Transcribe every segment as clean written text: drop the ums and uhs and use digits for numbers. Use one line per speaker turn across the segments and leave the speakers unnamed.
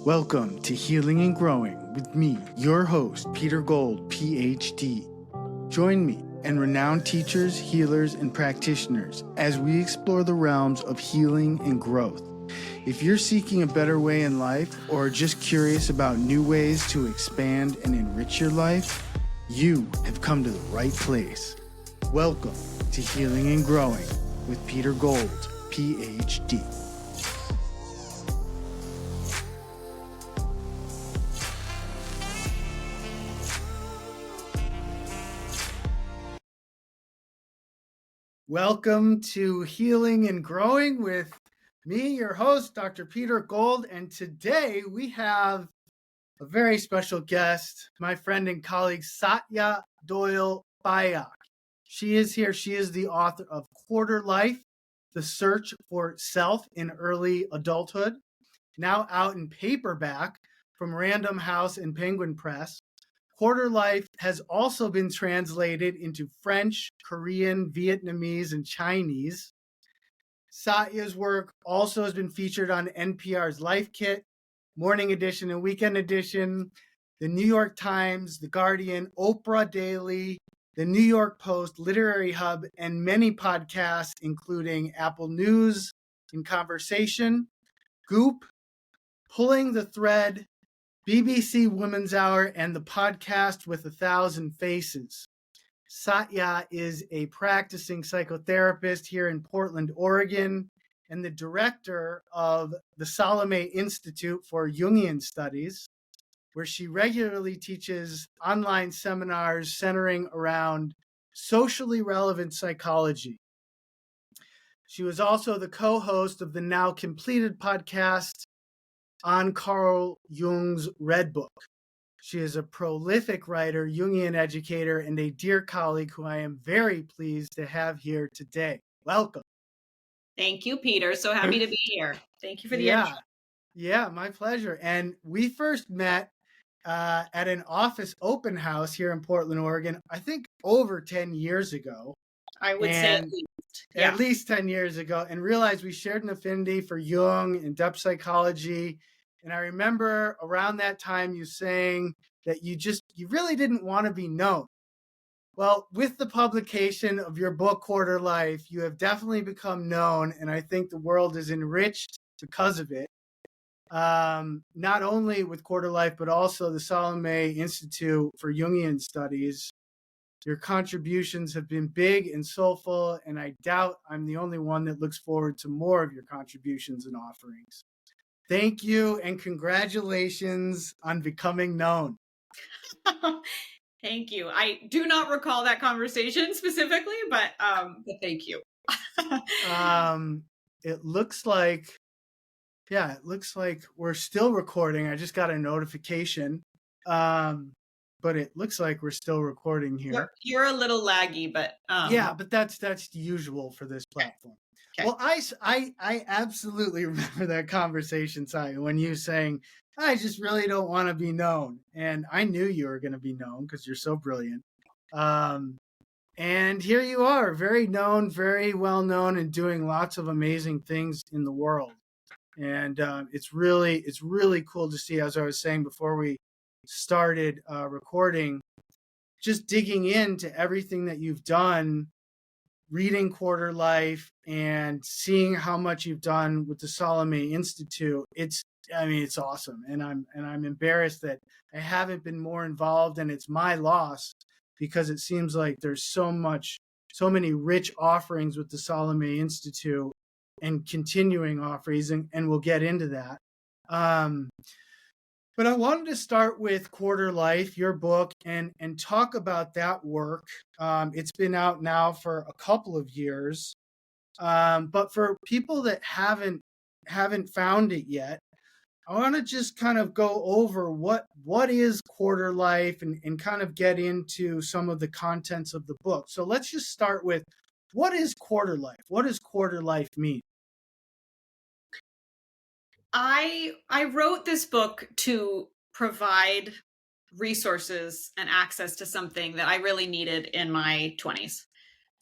Welcome to Healing and Growing with me, your host, Peter Gold, PhD. Join me and renowned teachers, healers, and practitioners as we explore the realms of healing and growth. If you're seeking a better way in life or just curious about new ways to expand and enrich your life, you have come to the right place. Welcome to Healing and Growing with Peter Gold, PhD. Welcome to Healing and Growing with me, your host, Dr. Peter Gold. And today we have a very special guest, my friend and colleague, Satya Doyle Byock. She is here. She is the author of Quarter Life, The Search for Self in Early Adulthood, now out in paperback from Random House and Penguin Press. Quarter Life has also been translated into French, Korean, Vietnamese, and Chinese. Satya's work also has been featured on NPR's Life Kit, Morning Edition and Weekend Edition, the New York Times, The Guardian, Oprah Daily, the New York Post, Literary Hub, and many podcasts, including Apple News in Conversation, Goop, Pulling the Thread, BBC Women's Hour, and the podcast With 1,000 Faces. Satya is a practicing psychotherapist here in Portland, Oregon, and the director of the Salome Institute for Jungian Studies, where she regularly teaches online seminars centering around socially relevant psychology. She was also the co-host of the now completed podcast on Carl Jung's Red Book. She is a prolific writer, Jungian educator, and a dear colleague who I am very pleased to have here today. Welcome.
Thank you, Peter. So happy to be here. Thank you for the intro.
Yeah, my pleasure. And we first met at an office open house here in Portland, Oregon, I think over 10 years ago.
I would say at least.
Yeah. At least 10 years ago, and realized we shared an affinity for Jung and depth psychology. And I remember around that time you saying that you really didn't want to be known. Well, with the publication of your book, Quarter Life, you have definitely become known, and I think the world is enriched because of it. Not only with Quarter Life, but also the Salome Institute for Jungian Studies. Your contributions have been big and soulful, and I doubt I'm the only one that looks forward to more of your contributions and offerings. Thank you, and congratulations on becoming known.
Thank you. I do not recall that conversation specifically, but thank you.
It looks like we're still recording. I just got a notification, but it looks like we're still recording here.
You're a little laggy, but
yeah, but that's usual for this platform. Okay. Well, I absolutely remember that conversation, Satya, when you saying, I just really don't want to be known. And I knew you were going to be known because you're so brilliant. And here you are, very known, very well known, and doing lots of amazing things in the world. And it's really cool to see, as I was saying before we started recording, just digging into everything that you've done, reading Quarter Life and seeing how much you've done with the Salome Institute. It's awesome. And I'm embarrassed that I haven't been more involved, and it's my loss because it seems like there's so many rich offerings with the Salome Institute and continuing offerings, and we'll get into that. But I wanted to start with Quarter Life, your book, and talk about that work. It's been out now for a couple of years. But for people that haven't found it yet, I want to just kind of go over what is Quarter Life and kind of get into some of the contents of the book. So let's just start with, what is Quarter Life? What does Quarter Life mean?
I wrote this book to provide resources and access to something that I really needed in my 20s.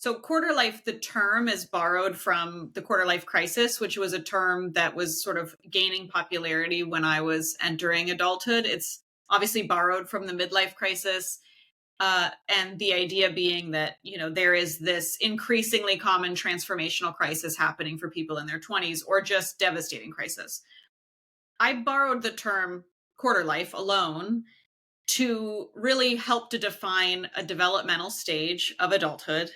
So quarter life, the term is borrowed from the quarter life crisis, which was a term that was sort of gaining popularity when I was entering adulthood. It's obviously borrowed from the midlife crisis. And the idea being that, there is this increasingly common transformational crisis happening for people in their 20s, or just devastating crisis. I borrowed the term quarter life alone to really help to define a developmental stage of adulthood.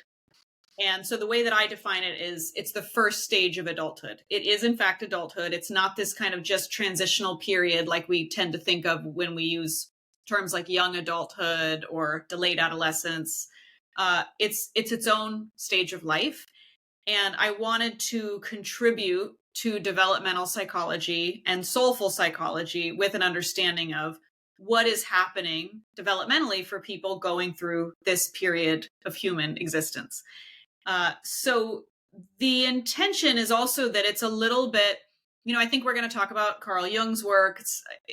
And so the way that I define it is it's the first stage of adulthood. It is, in fact, adulthood. It's not this kind of just transitional period like we tend to think of when we use terms like young adulthood or delayed adolescence. It's its own stage of life. And I wanted to contribute to developmental psychology and soulful psychology with an understanding of what is happening developmentally for people going through this period of human existence. So the intention is also that it's a little bit, I think we're going to talk about Carl Jung's work,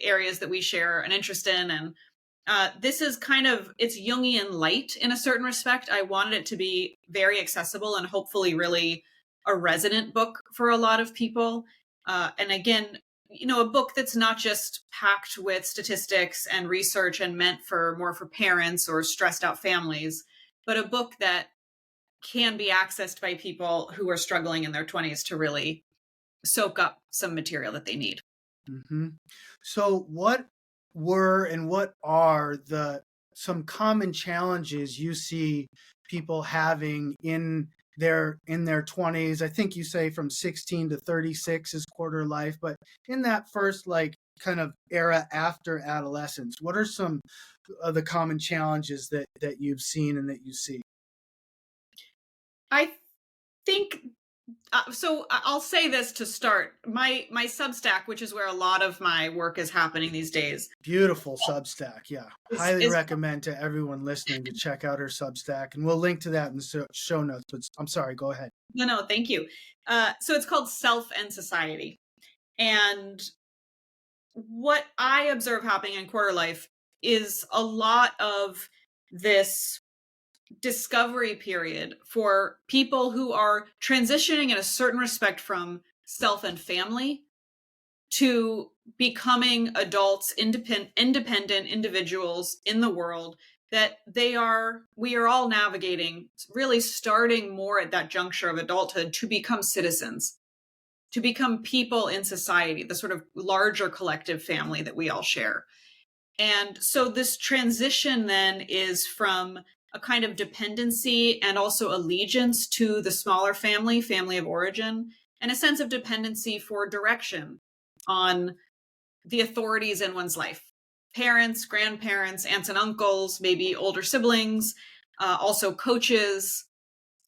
areas that we share an interest in. And this is it's Jungian light in a certain respect. I wanted it to be very accessible and hopefully really a resonant book for a lot of people. And again, a book that's not just packed with statistics and research and meant more for parents or stressed out families, but a book that can be accessed by people who are struggling in their 20s to really soak up some material that they need.
Mm-hmm. So what were and what are some common challenges you see people having in their 20s? I think you say from 16 to 36 is quarter life, but in that first kind of era after adolescence, what are some of the common challenges that you've seen and that you see?
I think so. I'll say this to start. My Substack, which is where a lot of my work is happening these days.
Beautiful Substack, yeah. Highly recommend to everyone listening to check out her Substack, and we'll link to that in the show notes. But I'm sorry, go ahead.
No, thank you. So it's called Self and Society, and what I observe happening in quarter life is a lot of this discovery period for people who are transitioning in a certain respect from self and family to becoming adults, independent individuals in the world that we are all navigating, really starting more at that juncture of adulthood to become citizens, to become people in society, the sort of larger collective family that we all share. And so this transition then is from a kind of dependency and also allegiance to the smaller family of origin, and a sense of dependency for direction on the authorities in one's life. Parents, grandparents, aunts and uncles, maybe older siblings, also coaches,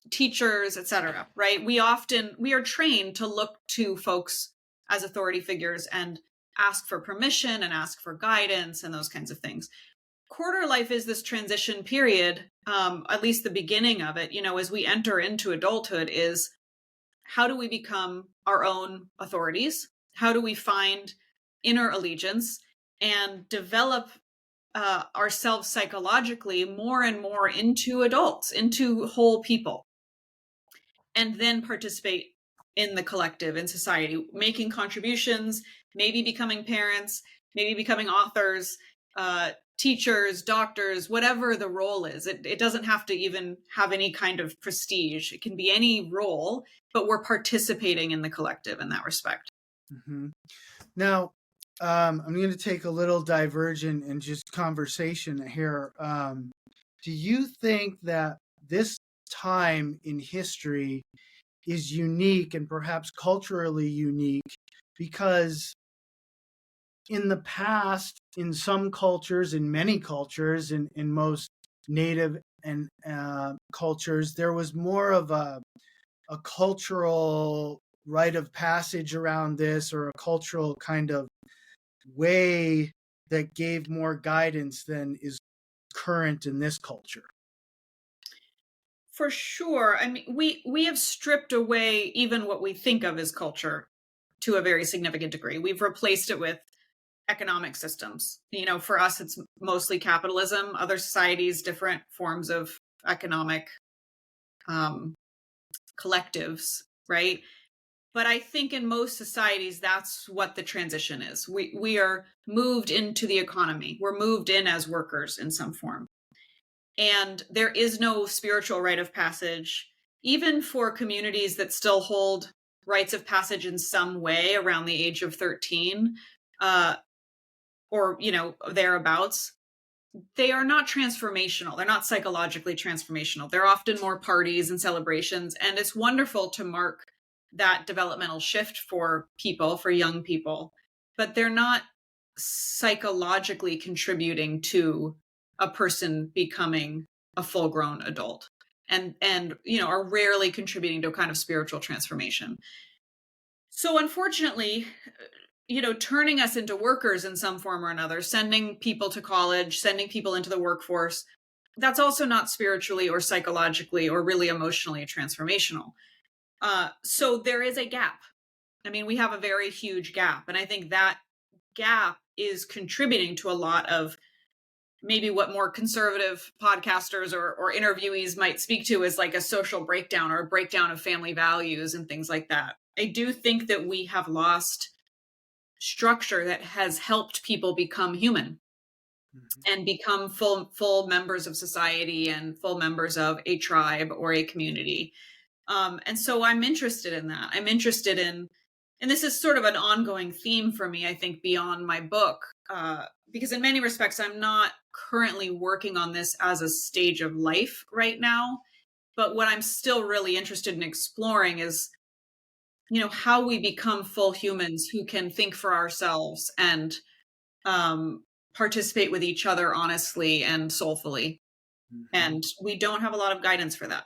teachers, etc. Right? We are trained to look to folks as authority figures and ask for permission and ask for guidance and those kinds of things. Quarter life is this transition period, at least the beginning of it, as we enter into adulthood, is how do we become our own authorities? How do we find inner allegiance and develop ourselves psychologically more and more into adults, into whole people, and then participate in the collective, in society, making contributions, maybe becoming parents, maybe becoming authors, teachers, doctors, whatever the role is. It doesn't have to even have any kind of prestige. It can be any role, but we're participating in the collective in that respect.
Mm-hmm. Now, I'm going to take a little divergent and just conversation here. Do you think that this time in history is unique and perhaps culturally unique because in the past, in some cultures, in many cultures, in most native and cultures, there was more of a cultural rite of passage around this, or a cultural kind of way that gave more guidance than is current in this culture?
For sure. I mean, we have stripped away even what we think of as culture to a very significant degree. We've replaced it with economic systems. For us, it's mostly capitalism. Other societies, different forms of economic collectives, right? But I think in most societies, that's what the transition is. We are moved into the economy. We're moved in as workers in some form. And there is no spiritual rite of passage, even for communities that still hold rites of passage in some way around the age of 13, or, thereabouts. They are not transformational. They're not psychologically transformational. They're often more parties and celebrations. And it's wonderful to mark that developmental shift for people, for young people, but they're not psychologically contributing to a person becoming a full-grown adult, and are rarely contributing to a kind of spiritual transformation. So unfortunately, turning us into workers in some form or another, sending people to college, sending people into the workforce, that's also not spiritually or psychologically or really emotionally transformational. So there is a gap. I mean, we have a very huge gap. And I think that gap is contributing to a lot of maybe what more conservative podcasters or interviewees might speak to as like a social breakdown or a breakdown of family values and things like that. I do think that we have lost structure that has helped people become human and become full members of society and full members of a tribe or a community. And so I'm interested in that. I'm interested in, and this is sort of an ongoing theme for me, I think, beyond my book, because in many respects, I'm not currently working on this as a stage of life right now. But what I'm still really interested in exploring is, how we become full humans who can think for ourselves and participate with each other honestly and soulfully. And we don't have a lot of guidance for that.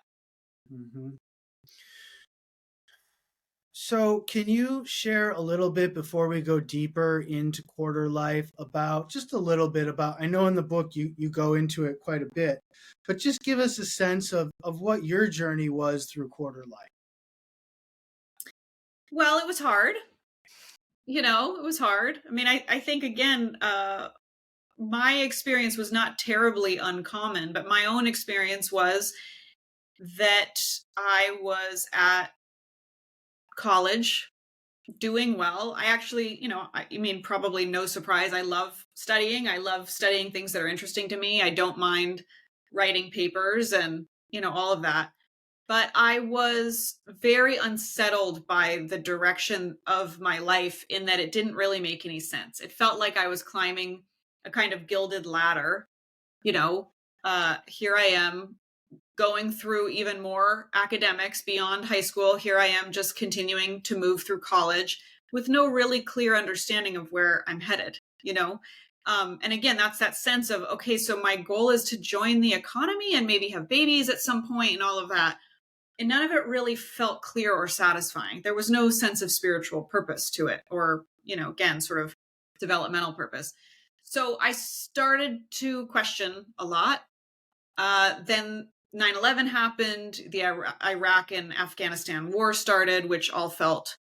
So can you share a little bit before we go deeper into quarter life about just a little bit about, I know in the book you go into it quite a bit, but just give us a sense of what your journey was through quarter life.
Well, it was hard. It was hard. I mean, I think, again, my experience was not terribly uncommon, but my own experience was that I was at college doing well. I actually, probably no surprise. I love studying. I love studying things that are interesting to me. I don't mind writing papers and, all of that. But I was very unsettled by the direction of my life in that it didn't really make any sense. It felt like I was climbing a kind of gilded ladder. Here I am going through even more academics beyond high school. Here I am just continuing to move through college with no really clear understanding of where I'm headed, And again, that's that sense of, okay, so my goal is to join the economy and maybe have babies at some point and all of that. And none of it really felt clear or satisfying. There was no sense of spiritual purpose to it or, again, sort of developmental purpose. So I started to question a lot. Then 9/11 happened, the Iraq and Afghanistan war started, which all felt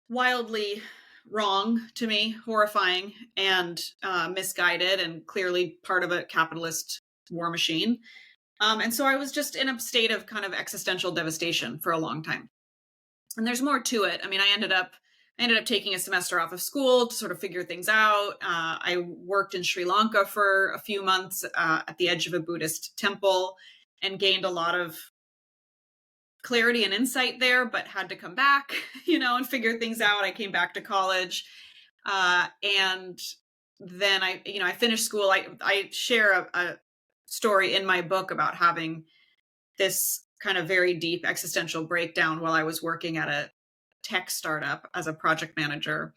wildly wrong to me, horrifying and misguided, and clearly part of a capitalist war machine. And so I was just in a state of kind of existential devastation for a long time. And there's more to it. I mean, I ended up taking a semester off of school to sort of figure things out. I worked in Sri Lanka for a few months at the edge of a Buddhist temple and gained a lot of clarity and insight there, but had to come back, and figure things out. I came back to college. And then I finished school. I share a story in my book about having this kind of very deep existential breakdown while I was working at a tech startup as a project manager,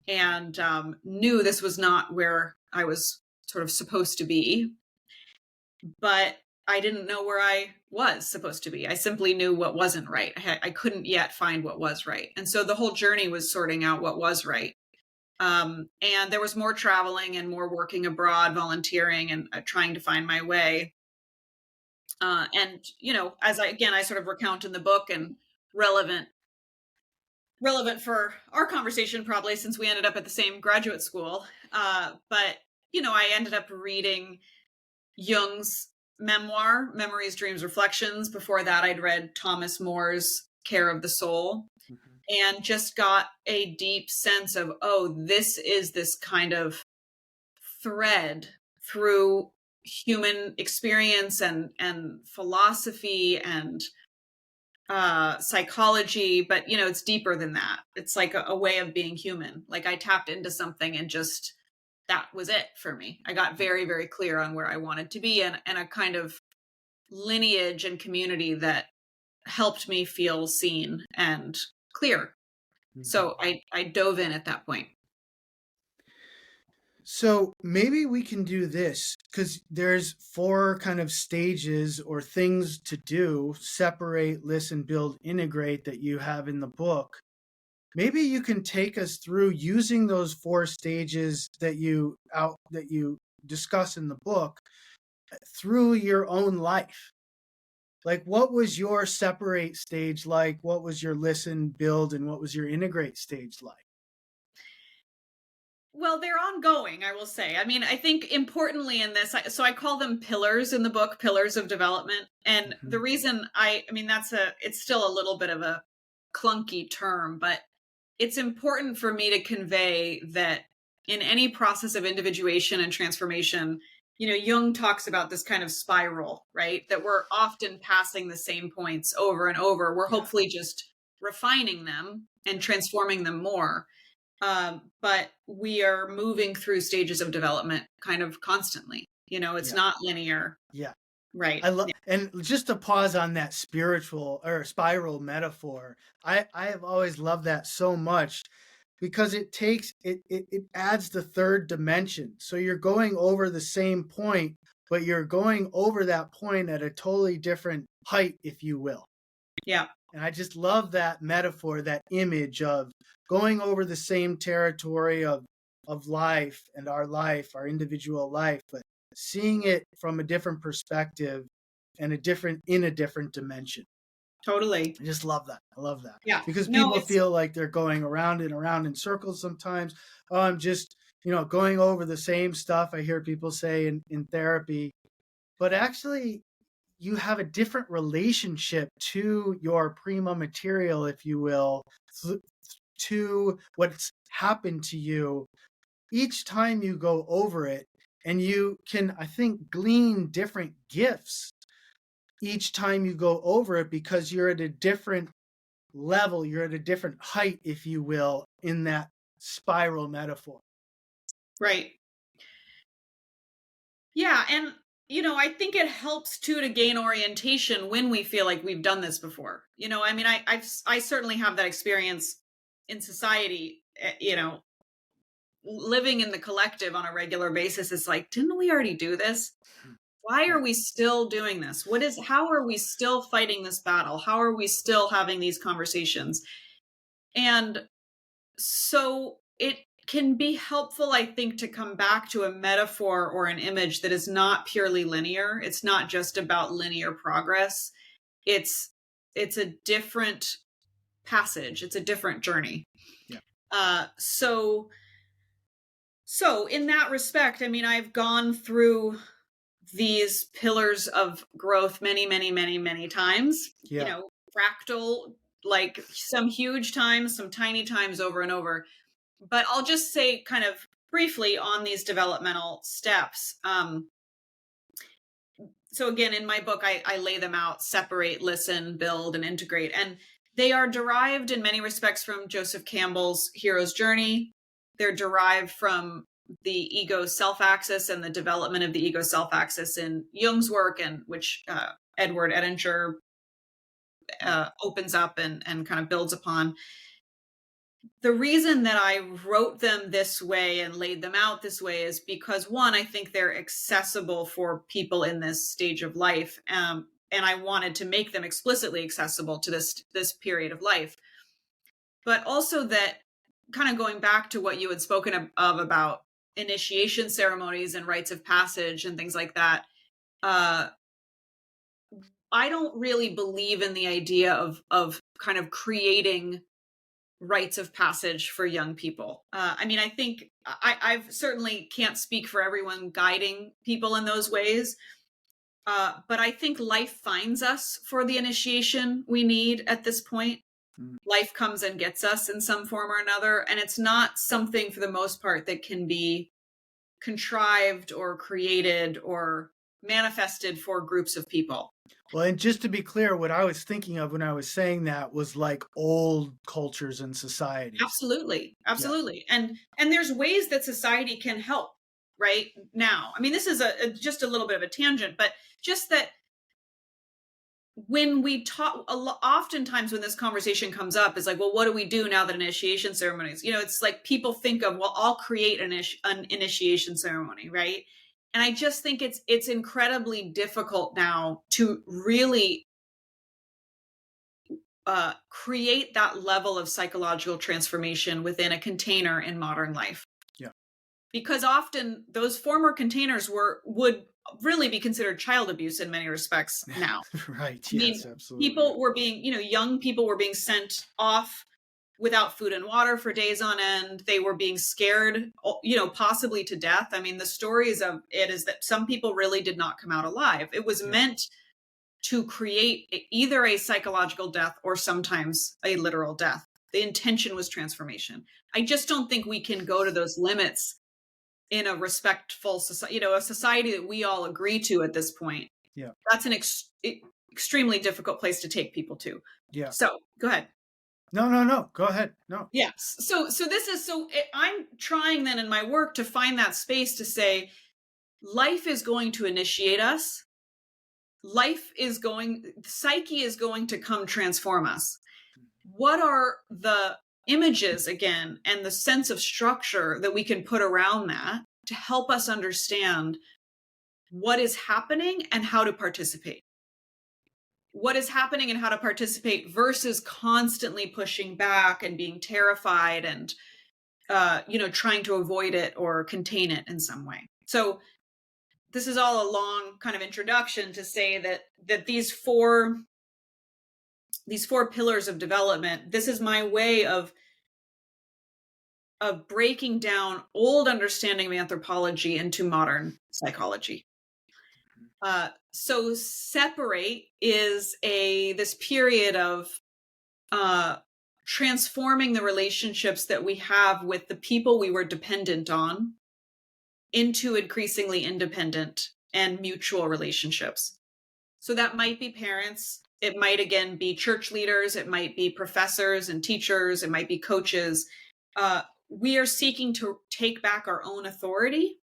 and knew this was not where I was sort of supposed to be, but I didn't know where I was supposed to be. I simply knew what wasn't right. I couldn't yet find what was right. And so the whole journey was sorting out what was right. And there was more traveling and more working abroad, volunteering, and trying to find my way. And, as I sort of recount in the book, and relevant for our conversation, probably, since we ended up at the same graduate school. But, I ended up reading Jung's memoir, Memories, Dreams, Reflections. Before that, I'd read Thomas More's Care of the Soul, and just got a deep sense of, oh, this is this kind of thread through human experience and philosophy and psychology, but it's deeper than that. It's like a way of being human. Like I tapped into something and just that was it for me. I got very, very clear on where I wanted to be, and a kind of lineage and community that helped me feel seen and clear. So I dove in at that point.
So maybe we can do this because there's 4 kind of stages or things to do: separate, listen, build, integrate, that you have in the book. Maybe you can take us through using those 4 stages that you discuss in the book through your own life. Like, what was your separate stage like? What was your listen, build, and what was your integrate stage like?
Well, they're ongoing, I will say. I mean, I think importantly in this, so I call them pillars in the book, pillars of development. And the reason it's still a little bit of a clunky term, but it's important for me to convey that in any process of individuation and transformation, Jung talks about this kind of spiral, right? That we're often passing the same points over and over. We're hopefully just refining them and transforming them more. But we are moving through stages of development kind of constantly. It's not linear.
Yeah.
Right.
I love, and just to pause on that spiritual or spiral metaphor, I have always loved that so much because it adds the 3rd dimension. So you're going over the same point, but you're going over that point at a totally different height, if you will.
Yeah.
And I just love that metaphor, that image of going over the same territory of life and our individual life, but seeing it from a different perspective and in a different dimension.
Totally.
I just love that. I love that.
Yeah.
Because people feel like they're going around and around in circles sometimes. Oh, I'm just, going over the same stuff I hear people say in therapy. But actually, you have a different relationship to your prima material, if you will, to what's happened to you each time you go over it. And you can, I think, glean different gifts each time you go over it because you're at a different level, you're at a different height, if you will, in that spiral metaphor.
Right. Yeah. And, I think it helps too to gain orientation when we feel like we've done this before. I mean, I certainly have that experience in society, living in the collective on a regular basis. It's like, didn't we already do this? Why are we still doing this? How are we still fighting this battle? How are we still having these conversations? And so it can be helpful, I think, to come back to a metaphor or an image that is not purely linear. It's not just about linear progress. It's a different passage. It's a different journey. Yeah. So in that respect, I mean, I've gone through these pillars of growth many, many, many, many times.
Yeah.
Fractal, like some huge times, some tiny times, over and over. But I'll just say kind of briefly on these developmental steps. So again, in my book, I lay them out: separate, listen, build, and integrate. And they are derived in many respects from Joseph Campbell's Hero's Journey. They're derived from the ego self-axis and the development of the ego self-axis in Jung's work, and which Edward Edinger opens up and kind of builds upon. The reason that I wrote them this way and laid them out this way is because, one, I think they're accessible for people in this stage of life. And I wanted to make them explicitly accessible to this period of life. But also that, kind of going back to what you had spoken of about initiation ceremonies and rites of passage and things like that, I don't really believe in the idea of kind of creating rites of passage for young people. I mean, I think I've certainly can't speak for everyone guiding people in those ways, But I think life finds us for the initiation we need at this point.
Mm.
Life comes and gets us in some form or another. And it's not something, for the most part, that can be contrived or created or manifested for groups of people.
Well, and just to be clear, what I was thinking of when I was saying that was like old cultures and societies.
Absolutely.
Yeah.
Absolutely. And there's ways that society can help right now. I mean, this is just a little bit of a tangent, but just that when we talk, oftentimes when this conversation comes up, is like, well, what do we do now that initiation ceremonies? It's like people think of, well, I'll create an initiation ceremony, right? And I just think it's incredibly difficult now to really create that level of psychological transformation within a container in modern life.
Yeah.
Because often those former containers would really be considered child abuse in many respects now.
Right.
I mean,
Yes, absolutely.
people were being, young people were being sent off without food and water for days on end. They were being scared, possibly to death. I mean, the stories of it is that some people really did not come out alive. It was meant to create either a psychological death or sometimes a literal death. The intention was transformation. I just don't think we can go to those limits in a respectful society, a society that we all agree to at this point.
Yeah.
That's an extremely difficult place to take people to.
Yeah.
So go ahead.
No. Go ahead. No.
Yes. So I'm trying then in my work to find that space to say, life is going to initiate us. Psyche is going to come transform us. What are the images again and the sense of structure that we can put around that to help us understand what is happening and how to participate? What is happening and how to participate versus constantly pushing back and being terrified and, trying to avoid it or contain it in some way. So this is all a long kind of introduction to say that these four pillars of development, this is my way of breaking down old understanding of anthropology into modern psychology. So separate is this period of transforming the relationships that we have with the people we were dependent on into increasingly independent and mutual relationships. So that might be parents. It might, again, be church leaders. It might be professors and teachers. It might be coaches. We are seeking to take back our own authority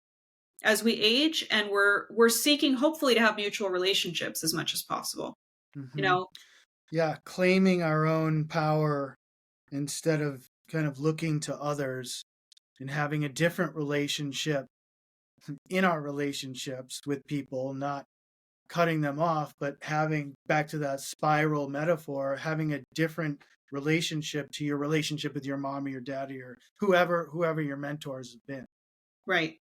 as we age, and we're seeking hopefully to have mutual relationships as much as possible.
Mm-hmm. Yeah, claiming our own power instead of kind of looking to others and having a different relationship in our relationships with people, not cutting them off, but having, back to that spiral metaphor, having a different relationship to your relationship with your mom or your dad or whoever your mentors have been.
Right.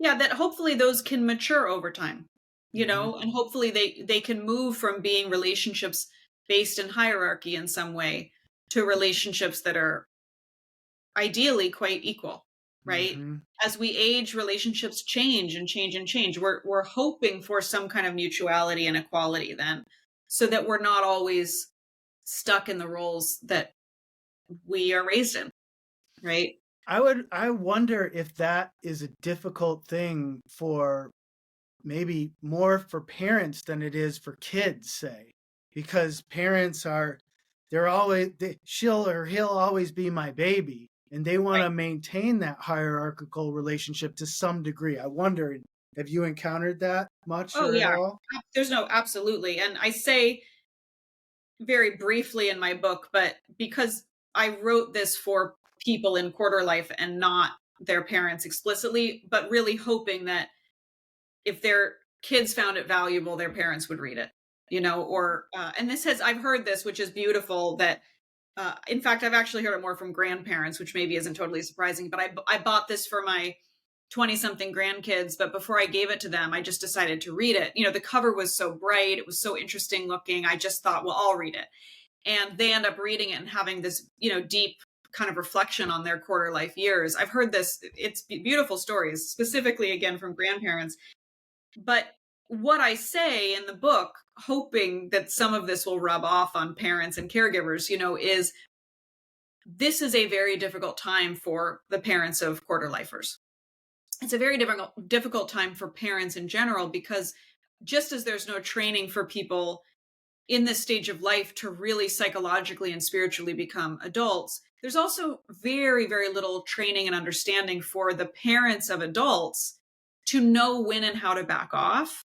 Yeah, that hopefully those can mature over time, and hopefully they can move from being relationships based in hierarchy in some way to relationships that are ideally quite equal, right?
Mm-hmm.
As we age, relationships change and change and change. We're hoping for some kind of mutuality and equality then, so that we're not always stuck in the roles that we are raised in, right?
I wonder if that is a difficult thing for maybe more for parents than it is for kids, say, because parents she'll or he'll always be my baby, and they want to maintain that hierarchical relationship to some degree. I wonder, have you encountered that much or at all?
There's absolutely. And I say very briefly in my book, but because I wrote this for people in quarter life and not their parents explicitly, but really hoping that if their kids found it valuable, their parents would read it, and I've heard this, which is beautiful, that in fact, I've actually heard it more from grandparents, which maybe isn't totally surprising, but I bought this for my 20-something grandkids, but before I gave it to them, I just decided to read it. The cover was so bright, it was so interesting looking. I just thought, well, I'll read it. And they end up reading it and having this, deep kind of reflection on their quarter life years. I've heard this, it's beautiful stories, specifically again from grandparents. But what I say in the book, hoping that some of this will rub off on parents and caregivers, is this is a very difficult time for the parents of quarter lifers. It's a very difficult time for parents in general, because just as there's no training for people in this stage of life to really psychologically and spiritually become adults, there's also very, very little training and understanding for the parents of adults to know when and how to back off,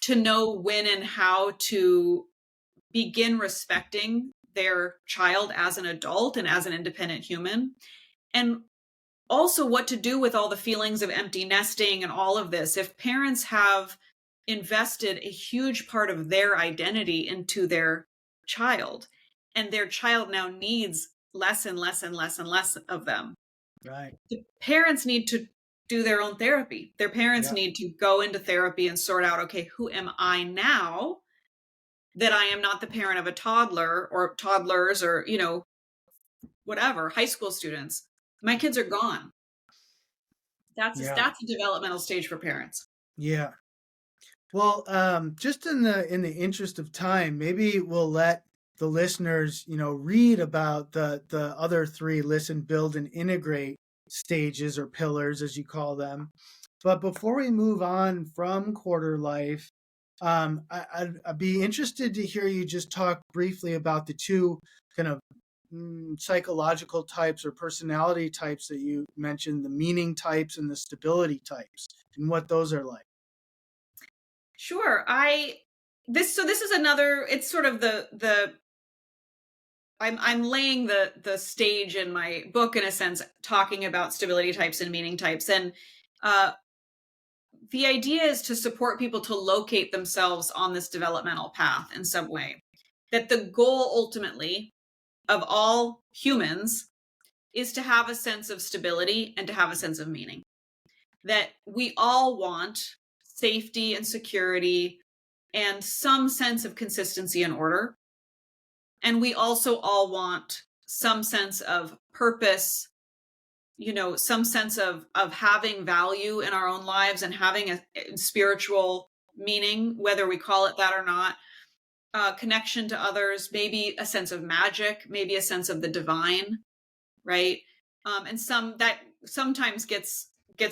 to know when and how to begin respecting their child as an adult and as an independent human, and also what to do with all the feelings of empty nesting and all of this. If parents have invested a huge part of their identity into their child, and their child now needs less and less and less and less of them,
Right.
the parents need to do their own therapy. Their parents
Yeah.
need to go into therapy and sort out, okay, who am I now that I am not the parent of a toddler or toddlers or, whatever, high school students. My kids are gone. That's
Yeah.
a developmental stage for parents.
Yeah. Well, just in the interest of time, maybe we'll let the listeners, read about the other three: listen, build, and integrate stages, or pillars, as you call them. But before we move on from quarter life, I'd be interested to hear you just talk briefly about the two kind of psychological types or personality types that you mentioned: the meaning types and the stability types, and what those are like.
Sure. This is another, it's sort of I'm laying the stage in my book, in a sense, talking about stability types and meaning types. And the idea is to support people to locate themselves on this developmental path in some way. That the goal ultimately of all humans is to have a sense of stability and to have a sense of meaning. That we all want safety and security and some sense of consistency and order. And we also all want some sense of purpose, some sense of having value in our own lives and having a spiritual meaning, whether we call it that or not, connection to others, maybe a sense of magic, maybe a sense of the divine, right? And that sometimes gets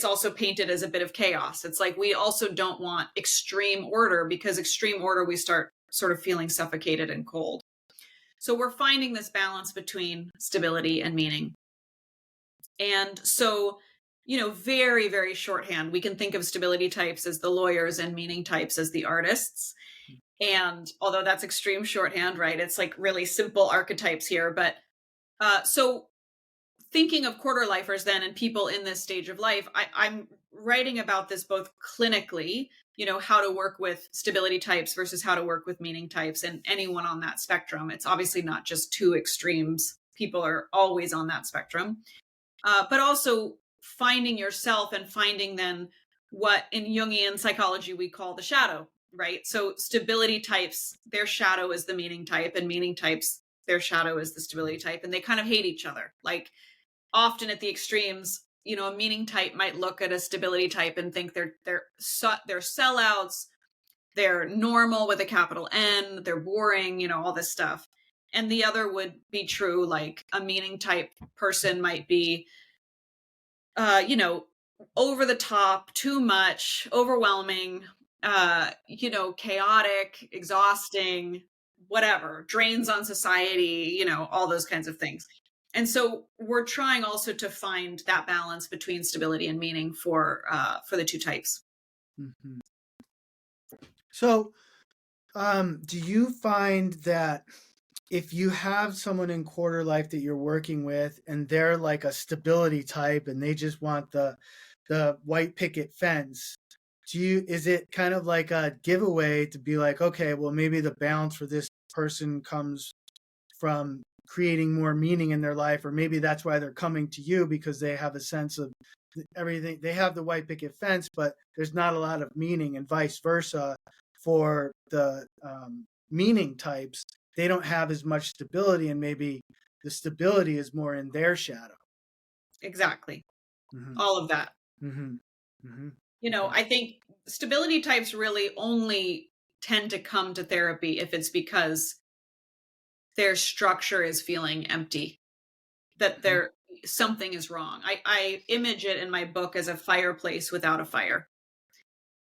also painted as a bit of chaos. It's like we also don't want extreme order, because extreme order, we start sort of feeling suffocated and cold. So we're finding this balance between stability and meaning. And so, very, very shorthand, we can think of stability types as the lawyers and meaning types as the artists. And although that's extreme shorthand, right? It's like really simple archetypes here. But so thinking of quarter lifers then and people in this stage of life, I'm writing about this both clinically, how to work with stability types versus how to work with meaning types, and anyone on that spectrum. It's obviously not just two extremes. People are always on that spectrum. But also finding yourself and finding then what in Jungian psychology we call the shadow, right? So stability types, their shadow is the meaning type, and meaning types, their shadow is the stability type, and they kind of hate each other. Like often at the extremes, a meaning type might look at a stability type and think they're sellouts, they're normal with a capital N, they're boring, all this stuff. And the other would be true, like a meaning type person might be, over the top, too much, overwhelming, chaotic, exhausting, whatever, drains on society, all those kinds of things. And so we're trying also to find that balance between stability and meaning for the two types.
Mm-hmm. So, do you find that if you have someone in quarter life that you're working with and they're like a stability type and they just want the white picket fence, is it kind of like a giveaway to be like, okay, well, maybe the balance for this person comes from creating more meaning in their life, or maybe that's why they're coming to you, because they have a sense of everything. They have the white picket fence, but there's not a lot of meaning, and vice versa for the meaning types. They don't have as much stability, and maybe the stability is more in their shadow.
Exactly.
Mm-hmm.
All of that.
Mm-hmm. Mm-hmm.
I think stability types really only tend to come to therapy if it's because their structure is feeling empty, that something is wrong. I image it in my book as a fireplace without a fire.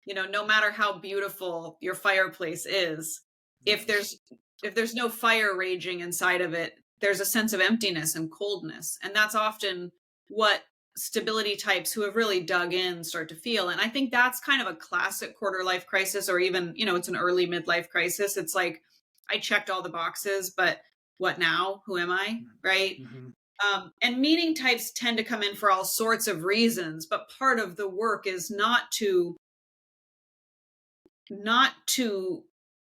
No matter how beautiful your fireplace is, if there's no fire raging inside of it, there's a sense of emptiness and coldness. And that's often what stability types who have really dug in start to feel. And I think that's kind of a classic quarter life crisis, or even, it's an early midlife crisis. It's like, I checked all the boxes, but what now? Who am I? Right. And meaning types tend to come in for all sorts of reasons, but part of the work is not to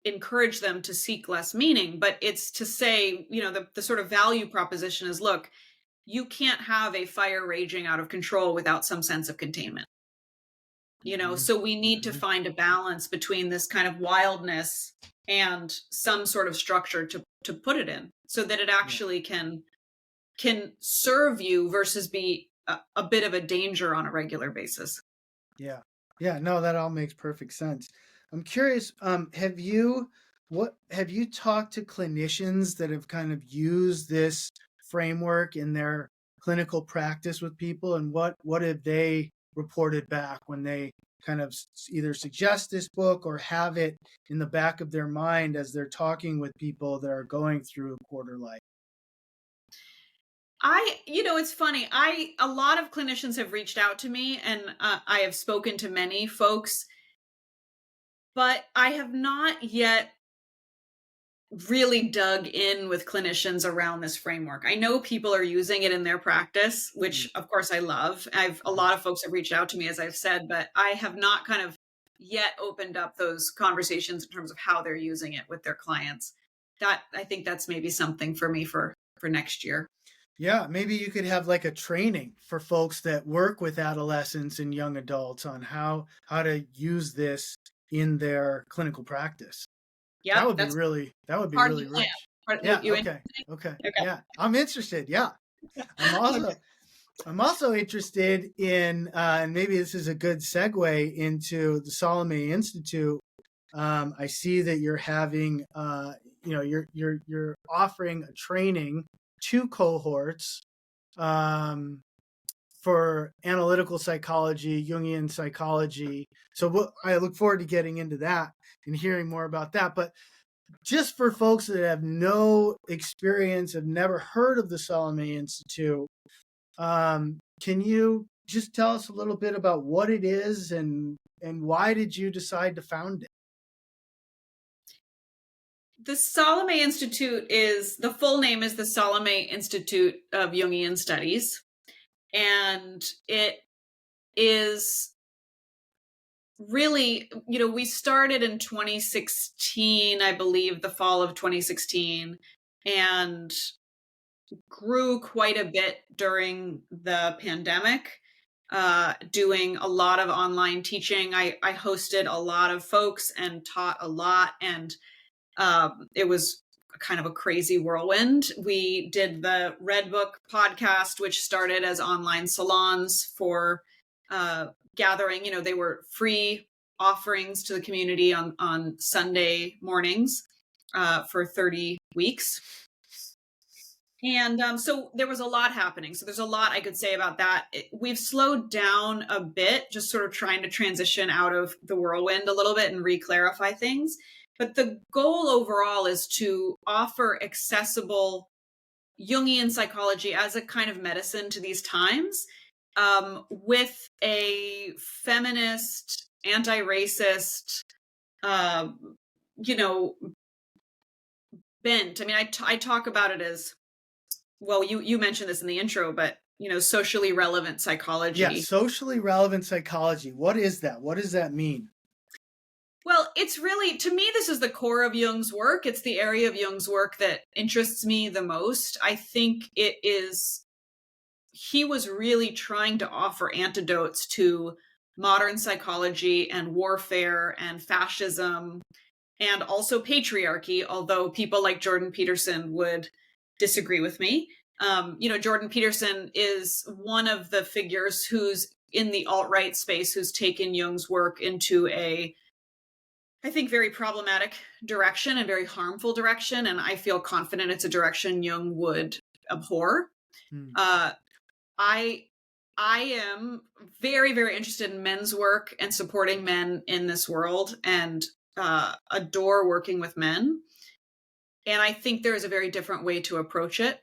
encourage them to seek less meaning, but it's to say, the sort of value proposition is, look, you can't have a fire raging out of control without some sense of containment. So we need to find a balance between this kind of wildness and some sort of structure to put it in, so that it actually can serve you versus be a bit of a danger on a regular basis.
Yeah. No, that all makes perfect sense. I'm curious, have you talked to clinicians that have kind of used this framework in their clinical practice with people, and what have they reported back when they kind of either suggest this book or have it in the back of their mind as they're talking with people that are going through a quarter life?
It's funny. A lot of clinicians have reached out to me, and I have spoken to many folks, but I have not yet really dug in with clinicians around this framework. I know people are using it in their practice, which of course I love. A lot of folks have reached out to me, as I've said, but I have not kind of yet opened up those conversations in terms of how they're using it with their clients. I think that's maybe something for me for next year.
Yeah, maybe you could have like a training for folks that work with adolescents and young adults on how to use this in their clinical practice.
Yeah,
that would be really rich. Yeah. Okay. Yeah, I'm interested. Yeah, I'm also interested in, and maybe this is a good segue into the Salome Institute. I see that you're having, you're offering a training, 2 cohorts, for analytical psychology, Jungian psychology. So I look forward to getting into that and hearing more about that. But just for folks that have no experience, have never heard of the Salome Institute, can you just tell us a little bit about what it is and why did you decide to found it?
The Salome Institute the full name is the Salome Institute of Jungian Studies. And it is really, we started in 2016, I believe, the fall of 2016, and grew quite a bit during the pandemic, doing a lot of online teaching. I hosted a lot of folks and taught a lot, and it was kind of a crazy whirlwind. We did the Red Book podcast, which started as online salons for gathering. They were free offerings to the community on Sunday mornings for 30 weeks. And so there was a lot happening. So there's a lot I could say about that. We've slowed down a bit, just sort of trying to transition out of the whirlwind a little bit and re-clarify things. But the goal overall is to offer accessible Jungian psychology as a kind of medicine to these times, with a feminist, anti-racist, bent. I mean, I talk about it as, well, you mentioned this in the intro, but, socially relevant psychology.
Yeah, socially relevant psychology. What is that? What does that mean?
Well, it's really, to me, this is the core of Jung's work. It's the area of Jung's work that interests me the most. I think he was really trying to offer antidotes to modern psychology and warfare and fascism and also patriarchy, although people like Jordan Peterson would disagree with me. Jordan Peterson is one of the figures whose in the alt-right space who's taken Jung's work into a, I think, very problematic direction and very harmful direction. And I feel confident it's a direction Jung would abhor.
Hmm.
I am very, very interested in men's work and supporting men in this world, and adore working with men. And I think there is a very different way to approach it,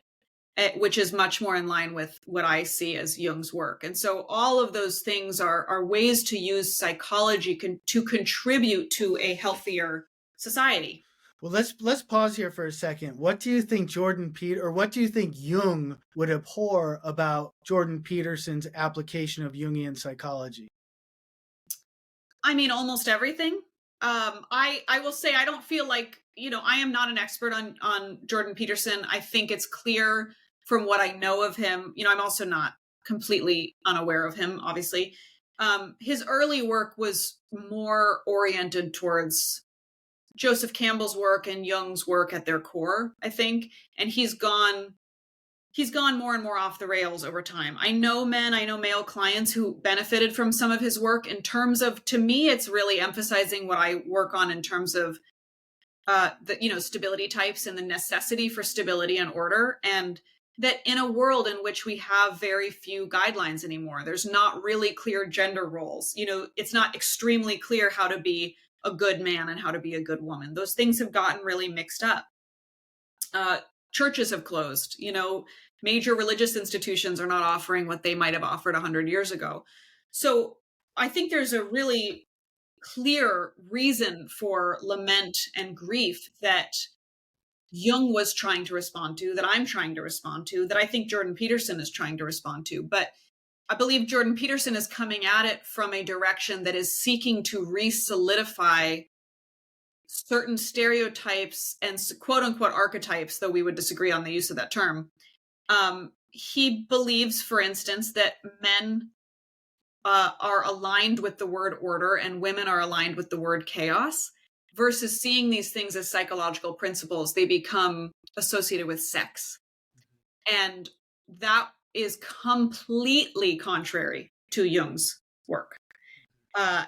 which is much more in line with what I see as Jung's work. And so all of those things are ways to use psychology to contribute to a healthier society.
Well, let's pause here for a second. What do you think what do you think Jung would abhor about Jordan Peterson's application of Jungian psychology?
I mean, almost everything. I will say I don't feel like, I am not an expert on Jordan Peterson. I think it's clear from what I know of him. I'm also not completely unaware of him, obviously. His early work was more oriented towards Joseph Campbell's work and Jung's work at their core, I think. And he's gone more and more off the rails over time. I know male clients who benefited from some of his work in terms of, to me, it's really emphasizing what I work on in terms of the stability types and the necessity for stability and order. And that in a world in which we have very few guidelines anymore, there's not really clear gender roles. It's not extremely clear how to be a good man and how to be a good woman. Those things have gotten really mixed up. Churches have closed. Major religious institutions are not offering what they might have offered 100 years ago. So I think there's a really clear reason for lament and grief that Jung was trying to respond to, that I'm trying to respond to, that I think Jordan Peterson is trying to respond to. But I believe Jordan Peterson is coming at it from a direction that is seeking to re-solidify certain stereotypes and quote unquote archetypes, though we would disagree on the use of that term. He believes, for instance, that men are aligned with the word order and women are aligned with the word chaos, versus seeing these things as psychological principles. They become associated with sex. And that is completely contrary to Jung's work.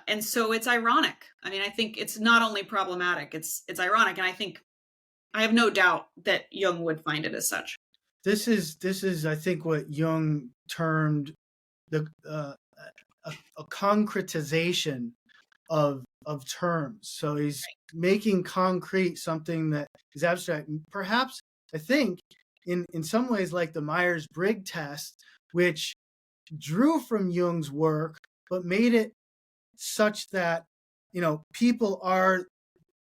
And so it's ironic. I mean, I think it's not only problematic, it's ironic. And I think I have no doubt that Jung would find it as such.
This is I think what Jung termed a concretization of terms. So he's making concrete something that is abstract. Perhaps, I think, in some ways like the Myers-Briggs test, which drew from Jung's work, but made it such that, people are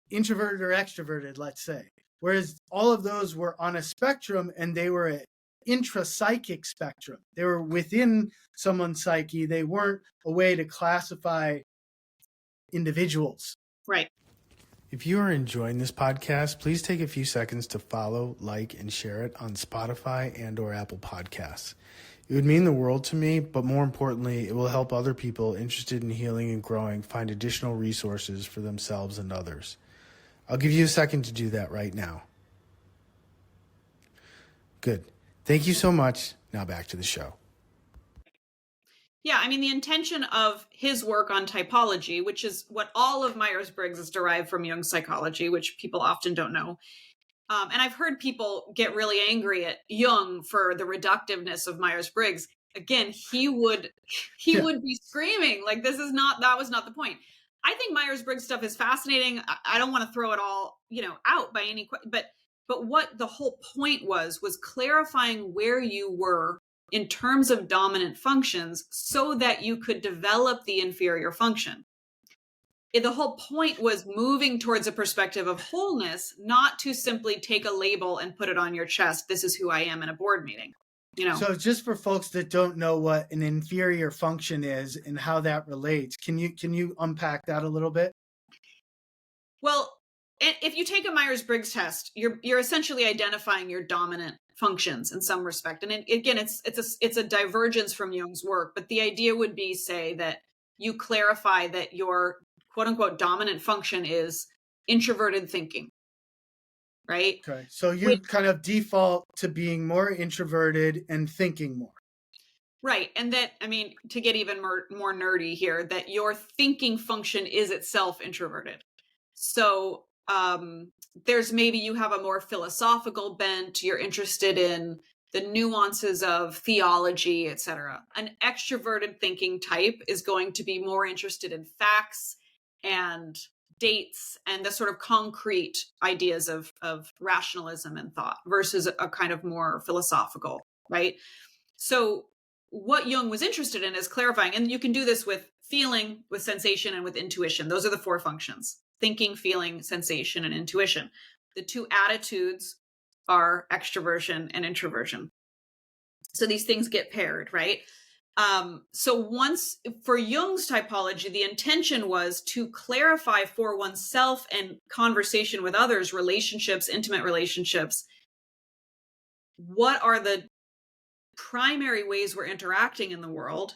introverted or extroverted, let's say. Whereas all of those were on a spectrum, and they were an intrapsychic spectrum. They were within someone's psyche. They weren't a way to classify individuals.
Right.
If you are enjoying this podcast, please take a few seconds to follow, like, and share it on Spotify and/or Apple Podcasts. It would mean the world to me, but more importantly, it will help other people interested in healing and growing find additional resources for themselves and others. I'll give you a second to do that right now. Good. Thank you so much. Now back to the show.
Yeah, I mean, the intention of his work on typology, which is what all of Myers-Briggs is derived from Jung's psychology, which people often don't know. And I've heard people get really angry at Jung for the reductiveness of Myers-Briggs. Again, he would be screaming like, that was not the point. I think Myers-Briggs stuff is fascinating. I don't want to throw it all, out by any, but what the whole point was clarifying where you were in terms of dominant functions so that you could develop the inferior function. The whole point was moving towards a perspective of wholeness, not to simply take a label and put it on your chest. This is who I am in a board meeting.
So just for folks that don't know what an inferior function is and how that relates, can you unpack that a little bit?
Well, if you take a Myers-Briggs test, you're essentially identifying your dominant functions in some respect. And again, it's a divergence from Jung's work, but the idea would be, say, that you clarify that your quote unquote dominant function is introverted thinking, right?
Okay. So you kind of default to being more introverted and thinking more.
Right. And that, I mean, to get even more nerdy here, that your thinking function is itself introverted. So there's maybe you have a more philosophical bent, you're interested in the nuances of theology, etc. An extroverted thinking type is going to be more interested in facts and dates and the sort of concrete ideas of rationalism and thought versus a kind of more philosophical, right? So what Jung was interested in is clarifying, and you can do this with feeling, with sensation, and with intuition. Those are the four functions: thinking, feeling, sensation, and intuition. The two attitudes are extroversion and introversion. So these things get paired, right? So once, for Jung's typology, the intention was to clarify for oneself and conversation with others, relationships, intimate relationships, what are the primary ways we're interacting in the world,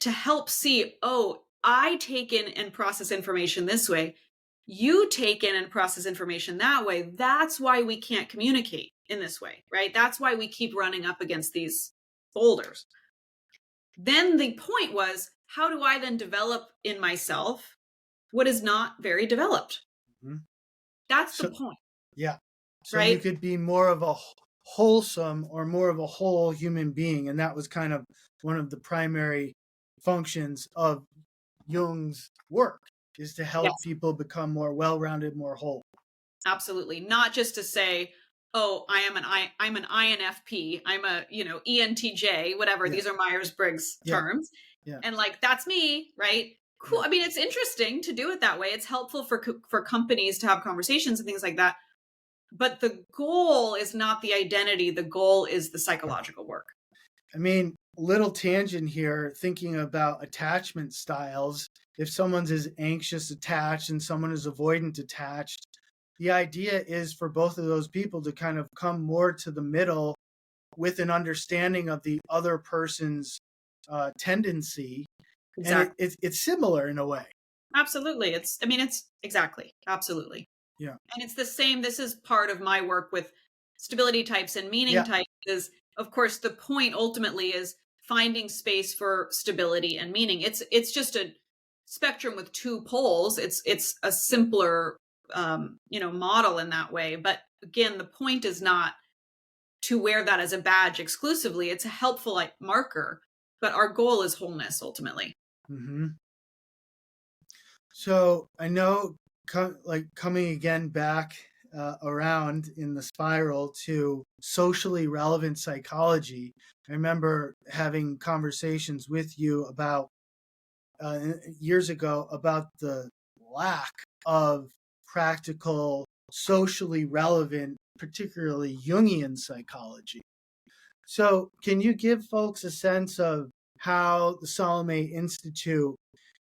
to help see, oh, I take in and process information this way, you take in and process information that way. That's why we can't communicate in this way, right? That's why we keep running up against these boulders. Then the point was, how do I then develop in myself what is not very developed?
Mm-hmm.
That's the point.
Yeah. So
right?
You could be more of a wholesome or more of a whole human being. And that was kind of one of the primary functions of Jung's work, is to help people become more well-rounded, more whole.
Absolutely. Not just to say, oh, I'm an INFP, I'm a, ENTJ, whatever. These are Myers-Briggs terms.
Yeah.
And like, that's me, right? Cool. I mean, it's interesting to do it that way. It's helpful for companies to have conversations and things like that. But the goal is not the identity. The goal is the psychological work.
I mean, little tangent here, thinking about attachment styles. If someone's is anxious attached and someone is avoidant attached, the idea is for both of those people to kind of come more to the middle with an understanding of the other person's tendency.
Exactly.
And it's similar in a way.
Absolutely. It's exactly. Absolutely.
Yeah.
And it's the same. This is part of my work with stability types and meaning types is, of course, the point ultimately is finding space for stability and meaning. It's just a spectrum with two poles. It's a simpler, model in that way. But again, the point is not to wear that as a badge exclusively. It's a helpful marker, but our goal is wholeness ultimately.
Mm-hmm. So I know, coming again back around in the spiral to socially relevant psychology, I remember having conversations with you about years ago about the lack of practical, socially relevant, particularly Jungian psychology. So can you give folks a sense of how the Salome Institute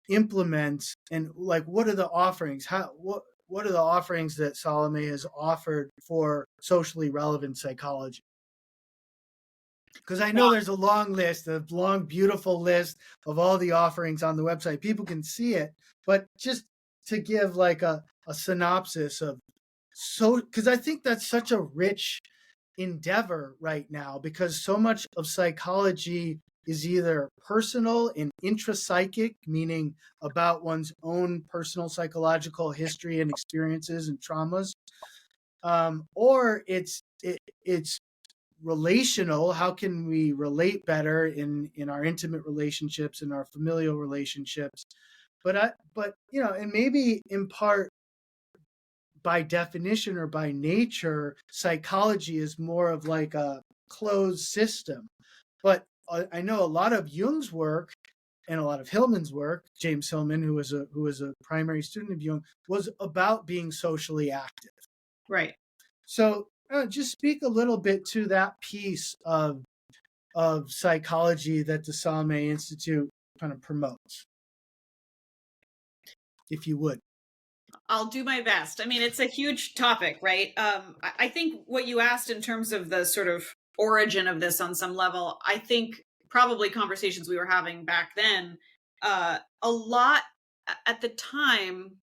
implements, and what are the offerings? What are the offerings that Salome has offered for socially relevant psychology? Because I know there's a long, beautiful list of all the offerings on the website. People can see it, but just to give a synopsis of, because I think that's such a rich endeavor right now, because so much of psychology is either personal and intrapsychic, meaning about one's own personal psychological history and experiences and traumas, or it's relational. How can we relate better in our intimate relationships, in our familial relationships? But and maybe in part by definition or by nature, psychology is more of a closed system. But I know a lot of Jung's work and a lot of Hillman's work, James Hillman, who was a primary student of Jung, was about being socially active.
Right.
So just speak a little bit to that piece of psychology that the Salome Institute kind of promotes, if you would.
I'll do my best. I mean, it's a huge topic, right? I think what you asked in terms of the sort of origin of this on some level, I think probably conversations we were having back then, a lot at the time,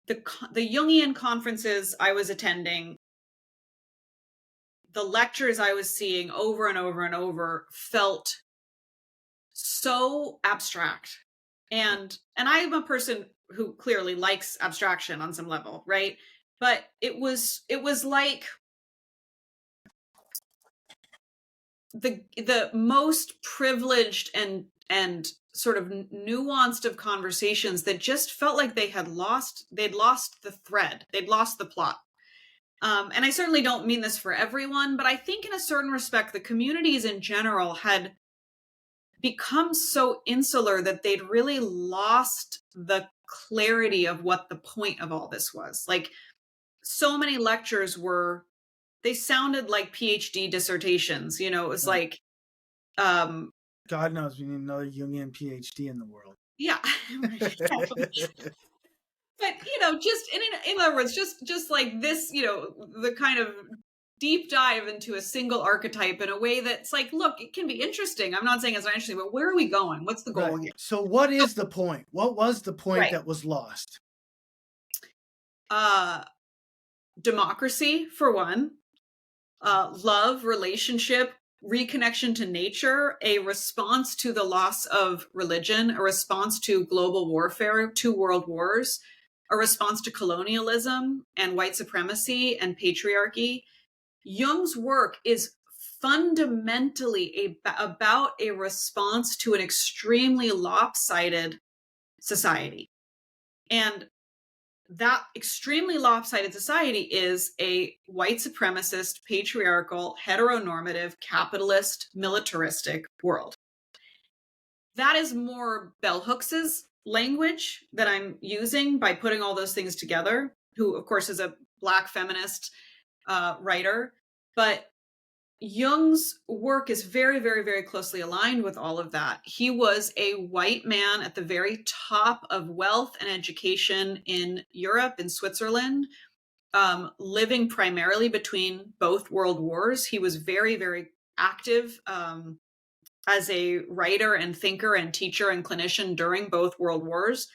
the Jungian conferences I was attending, the lectures I was seeing over and over and over felt so abstract. And I am a person who clearly likes abstraction on some level, right? But it was like the most privileged and sort of nuanced of conversations that just felt like they'd lost the thread, they'd lost the plot. And I certainly don't mean this for everyone, but I think in a certain respect, the communities in general had become so insular that they'd really lost the clarity of what the point of all this was. Like, so many lectures they sounded like PhD dissertations. You know, it was like,
God knows we need another Jungian PhD in the world.
yeah. But, you know, just in other words, just like this, you know, the kind of deep dive into a single archetype in a way that's like, look, it can be interesting. I'm not saying it's not interesting, but where are we going? What's the goal here?
So what is the point? What was the point that was lost?
Democracy, for one. Love, relationship, reconnection to nature, a response to the loss of religion, a response to global warfare, 2 world wars, a response to colonialism and white supremacy and patriarchy. Jung's work is fundamentally about a response to an extremely lopsided society. And that extremely lopsided society is a white supremacist, patriarchal, heteronormative, capitalist, militaristic world. That is more Bell Hooks's language that I'm using by putting all those things together, who, of course, is a Black feminist writer. But Jung's work is very, very, very closely aligned with all of that. He was a white man at the very top of wealth and education in Europe, in Switzerland, living primarily between both world wars. He was very, very active as a writer and thinker and teacher and clinician during both world wars.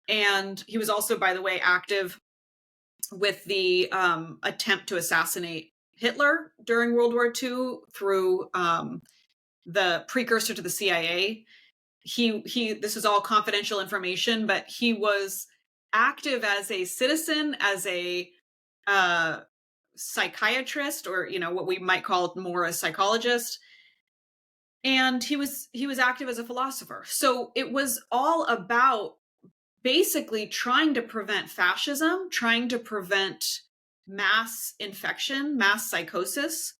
And he was also, by the way, active with the attempt to assassinate Hitler during World War II through the precursor to the CIA. This is all confidential information, but he was active as a citizen, as a psychiatrist, or, you know, what we might call more a psychologist. And he was active as a philosopher. So it was all about basically trying to prevent fascism, trying to prevent mass infection, mass psychosis,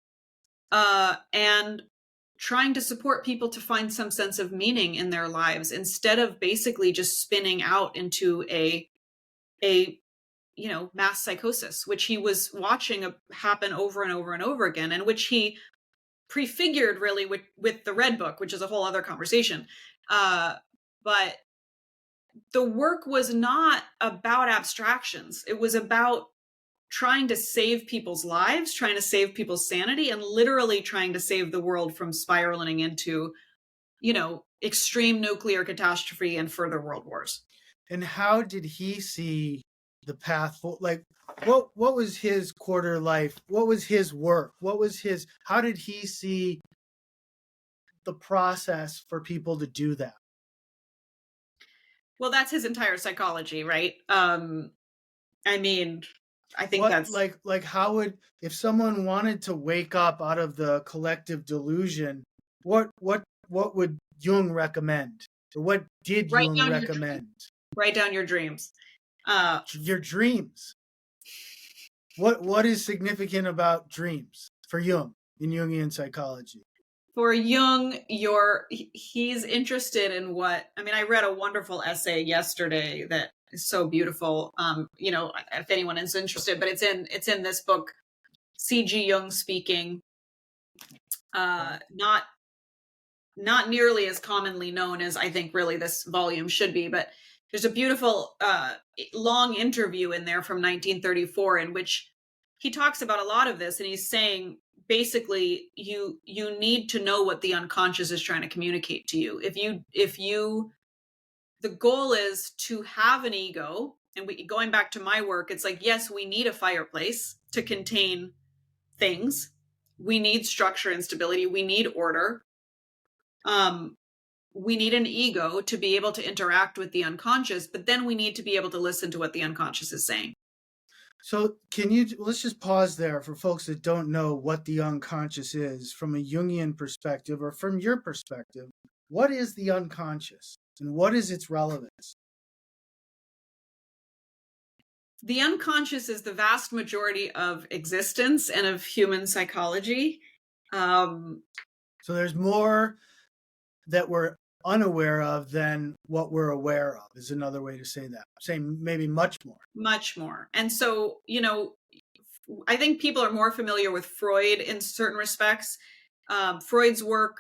and trying to support people to find some sense of meaning in their lives instead of basically just spinning out into a you know, mass psychosis, which he was watching happen over and over and over again, and which he prefigured really with the Red Book, which is a whole other conversation. But the work was not about abstractions. It was about trying to save people's lives, trying to save people's sanity, and literally trying to save the world from spiraling into, you know, extreme nuclear catastrophe and further world wars.
And how did he see the path? Like, what was his quarter life? What was his work? How did he see the process for people to do that?
Well, that's his entire psychology, right? I mean, I think that's
like how would, if someone wanted to wake up out of the collective delusion, what would Jung recommend? Or what did Jung recommend?
Write down your dreams.
Your dreams. What is significant about dreams for Jung in Jungian psychology?
For Jung, he's interested in what, I mean, I read a wonderful essay yesterday that is so beautiful. You know, if anyone is interested, but it's in this book, C.G. Jung Speaking. Not nearly as commonly known as I think really this volume should be, but there's a beautiful long interview in there from 1934 in which he talks about a lot of this, and he's saying basically you need to know what the unconscious is trying to communicate to you. If you the goal is to have an ego, and going back to my work, it's like, yes, we need a fireplace to contain things. We need structure and stability. We need order. we need an ego to be able to interact with the unconscious, but then we need to be able to listen to what the unconscious is saying.
So let's just pause there for folks that don't know what the unconscious is from a Jungian perspective or from your perspective. What is the unconscious and what is its relevance?
The unconscious is the vast majority of existence and of human psychology.
So there's more that we're unaware of than what we're aware of, is another way to say that. Saying maybe much more.
Much more. And so, I think people are more familiar with Freud in certain respects. Freud's work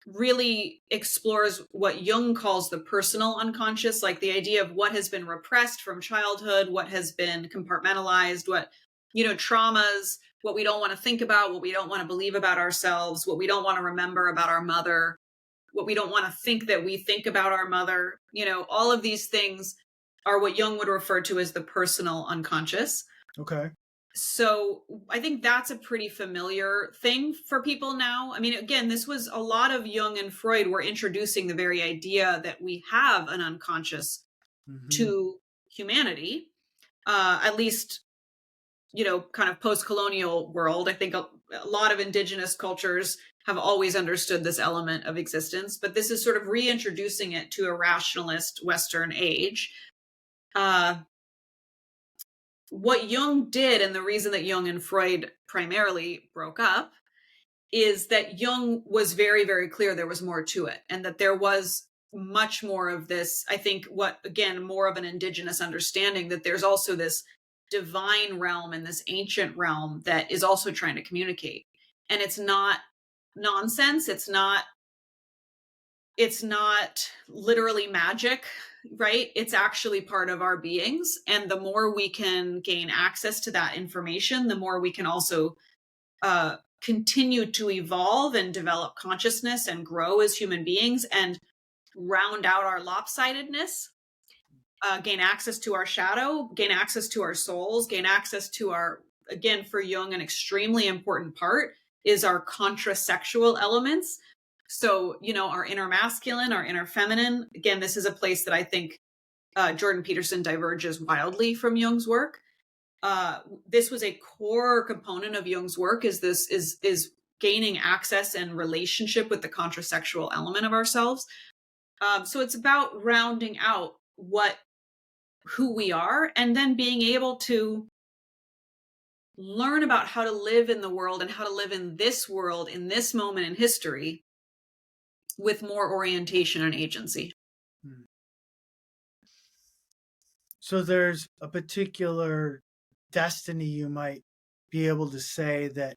really explores what Jung calls the personal unconscious, like the idea of what has been repressed from childhood, what has been compartmentalized, what, traumas, what we don't want to think about, what we don't want to believe about ourselves, what we don't want to remember about our mother, what we don't want to think that we think about our mother. All of these things are what Jung would refer to as the personal unconscious.
Okay.
So I think that's a pretty familiar thing for people now. I mean, again, this was a lot of Jung and Freud were introducing the very idea that we have an unconscious to humanity, at least, kind of post-colonial world. I think a lot of indigenous cultures have always understood this element of existence, but this is sort of reintroducing it to a rationalist Western age. What Jung did, and the reason that Jung and Freud primarily broke up, is that Jung was very, very clear there was more to it, and that there was much more of this, I think, more of an indigenous understanding that there's also this divine realm and this ancient realm that is also trying to communicate. And it's not nonsense. It's not literally magic, right? It's actually part of our beings. And the more we can gain access to that information, the more we can also continue to evolve and develop consciousness and grow as human beings and round out our lopsidedness, gain access to our shadow, gain access to our souls, gain access to our, again, for Jung, an extremely important part is our contrasexual elements. So, our inner masculine, our inner feminine. Again, this is a place that I think Jordan Peterson diverges wildly from Jung's work. This was a core component of Jung's work, is gaining access and relationship with the contrasexual element of ourselves. So it's about rounding out who we are, and then being able to learn about how to live in the world and how to live in this world in this moment in history with more orientation and agency.
So there's a particular destiny you might be able to say that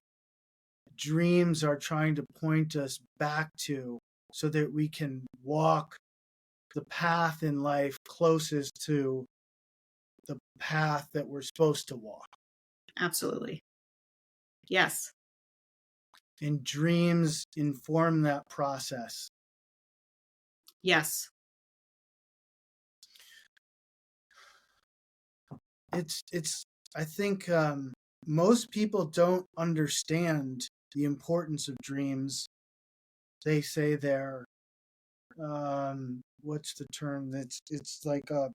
dreams are trying to point us back to, so that we can walk the path in life closest to the path that we're supposed to walk.
Absolutely. Yes.
And dreams inform that process.
Yes.
It's I think most people don't understand the importance of dreams. They say they're what's the term? It's like a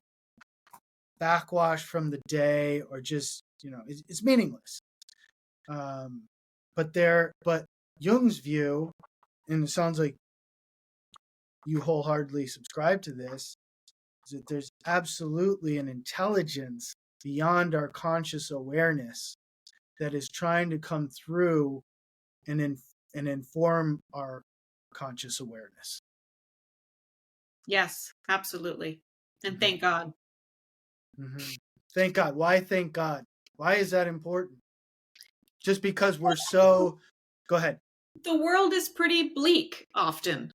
backwash from the day, or just, it's meaningless. But Jung's view, and it sounds like you wholeheartedly subscribe to this, is that there's absolutely an intelligence beyond our conscious awareness that is trying to come through and inform our conscious awareness.
Yes, absolutely. And thank God.
Mm-hmm. Thank God. Why thank God? Why is that important? Just because we're so... Go ahead.
The world is pretty bleak often.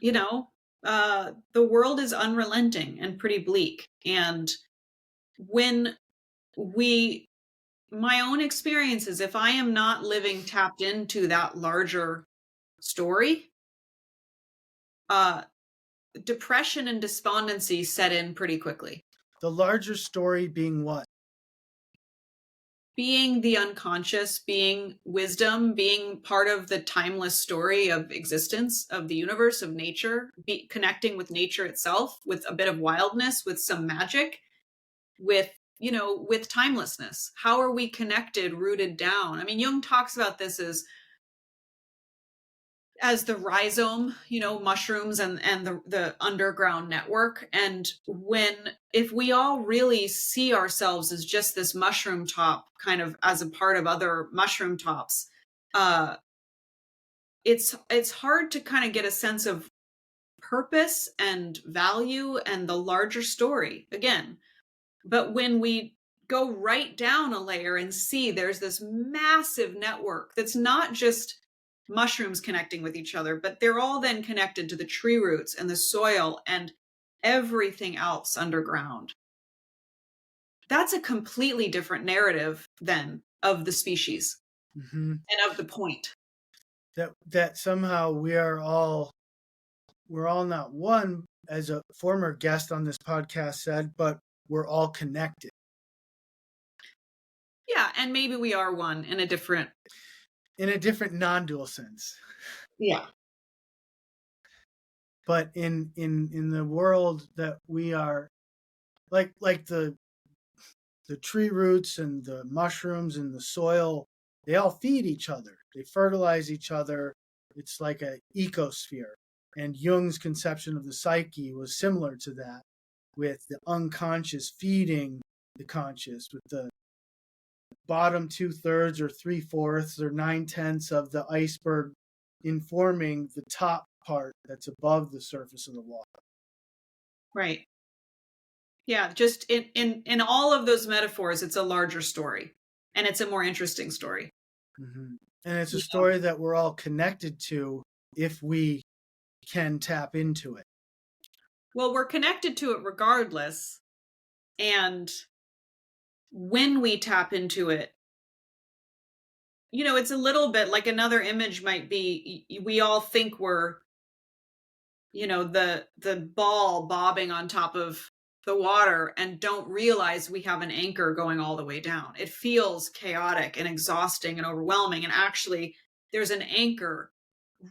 The world is unrelenting and pretty bleak. And when my own experience is, if I am not living tapped into that larger story, depression and despondency set in pretty quickly.
The larger story being what?
being the unconscious, being wisdom, being part of the timeless story of existence, of the universe, of nature, connecting with nature itself, with a bit of wildness, with some magic, with, with timelessness. How are we connected, rooted down? I mean, Jung talks about this as the rhizome, mushrooms and the underground network. And if we all really see ourselves as just this mushroom top, kind of as a part of other mushroom tops, it's hard to kind of get a sense of purpose and value and the larger story again. But when we go right down a layer and see there's this massive network that's not just mushrooms connecting with each other, but they're all then connected to the tree roots and the soil and everything else underground. That's a completely different narrative then of the species and of the point.
That somehow we're all not one, as a former guest on this podcast said, but we're all connected.
Yeah, and maybe we are one in a different
non-dual sense.
Yeah.
But in the world that we are, like the tree roots and the mushrooms and the soil, they all feed each other. They fertilize each other. It's like an ecosphere. And Jung's conception of the psyche was similar to that, with the unconscious feeding the conscious, with the bottom 2/3 or 3/4 or 9/10 of the iceberg informing the top part that's above the surface of the water.
Right. Yeah, just in all of those metaphors, it's a larger story, and it's a more interesting story.
Mm-hmm. And it's a story that we're all connected to if we can tap into it.
Well, we're connected to it regardless, and when we tap into it, it's a little bit like another image might be, we all think we're, the ball bobbing on top of the water and don't realize we have an anchor going all the way down. It feels chaotic and exhausting and overwhelming. And actually, there's an anchor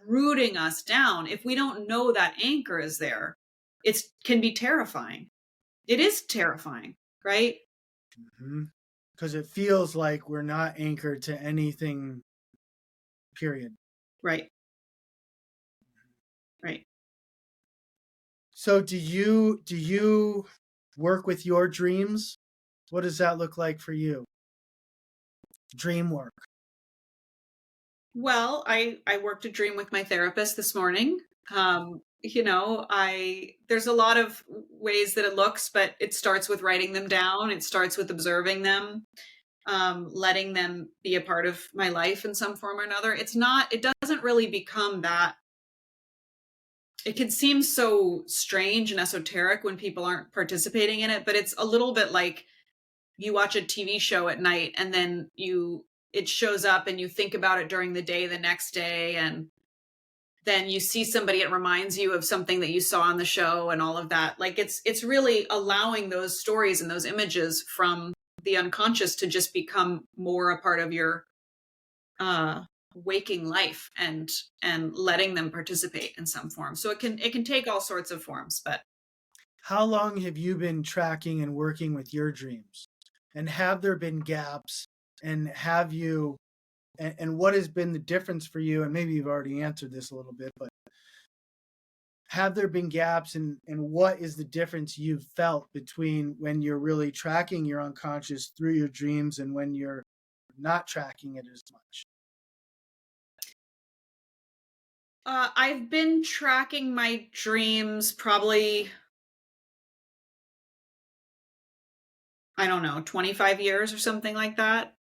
rooting us down. If we don't know that anchor is there, it can be terrifying. It is terrifying, right?
Because it feels like we're not anchored to anything, period.
Right. Right.
So do you work with your dreams? What does that look like for you? Dream work.
Well, I worked a dream with my therapist this morning. There's a lot of ways that it looks, but it starts with writing them down. It starts with observing them, letting them be a part of my life in some form or another. It doesn't really become that. It can seem so strange and esoteric when people aren't participating in it, but it's a little bit like you watch a TV show at night and then it shows up and you think about it during the day, the next day, and then you see somebody, it reminds you of something that you saw on the show and all of that. Like it's really allowing those stories and those images from the unconscious to just become more a part of your waking life and letting them participate in some form. So it can take all sorts of forms. But
how long have you been tracking and working with your dreams? And have there been gaps? And have you, and what has been the difference for you? And maybe you've already answered this a little bit, but have there been gaps, and what is the difference you've felt between when you're really tracking your unconscious through your dreams and when you're not tracking it as much?
I've been tracking my dreams probably, I don't know, 25 years or something like that.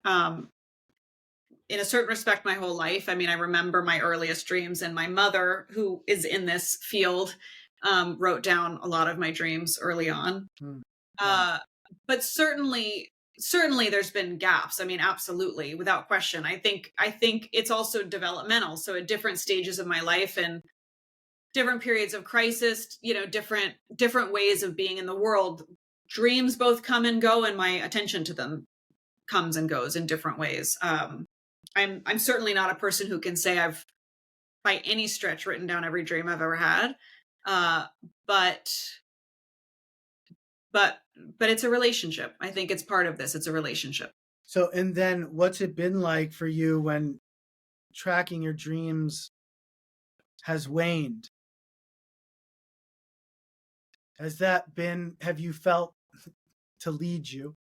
In a certain respect, my whole life. I mean, I remember my earliest dreams, and my mother, who is in this field, wrote down a lot of my dreams early on. But certainly there's been gaps. I mean, absolutely, without question. I think it's also developmental. So at different stages of my life and different periods of crisis, different ways of being in the world, dreams both come and go, and my attention to them comes and goes in different ways. I'm certainly not a person who can say I've by any stretch written down every dream I've ever had. But it's a relationship. I think it's part of this. It's a relationship.
So, and then what's it been like for you when tracking your dreams has waned? Have you felt to lead you?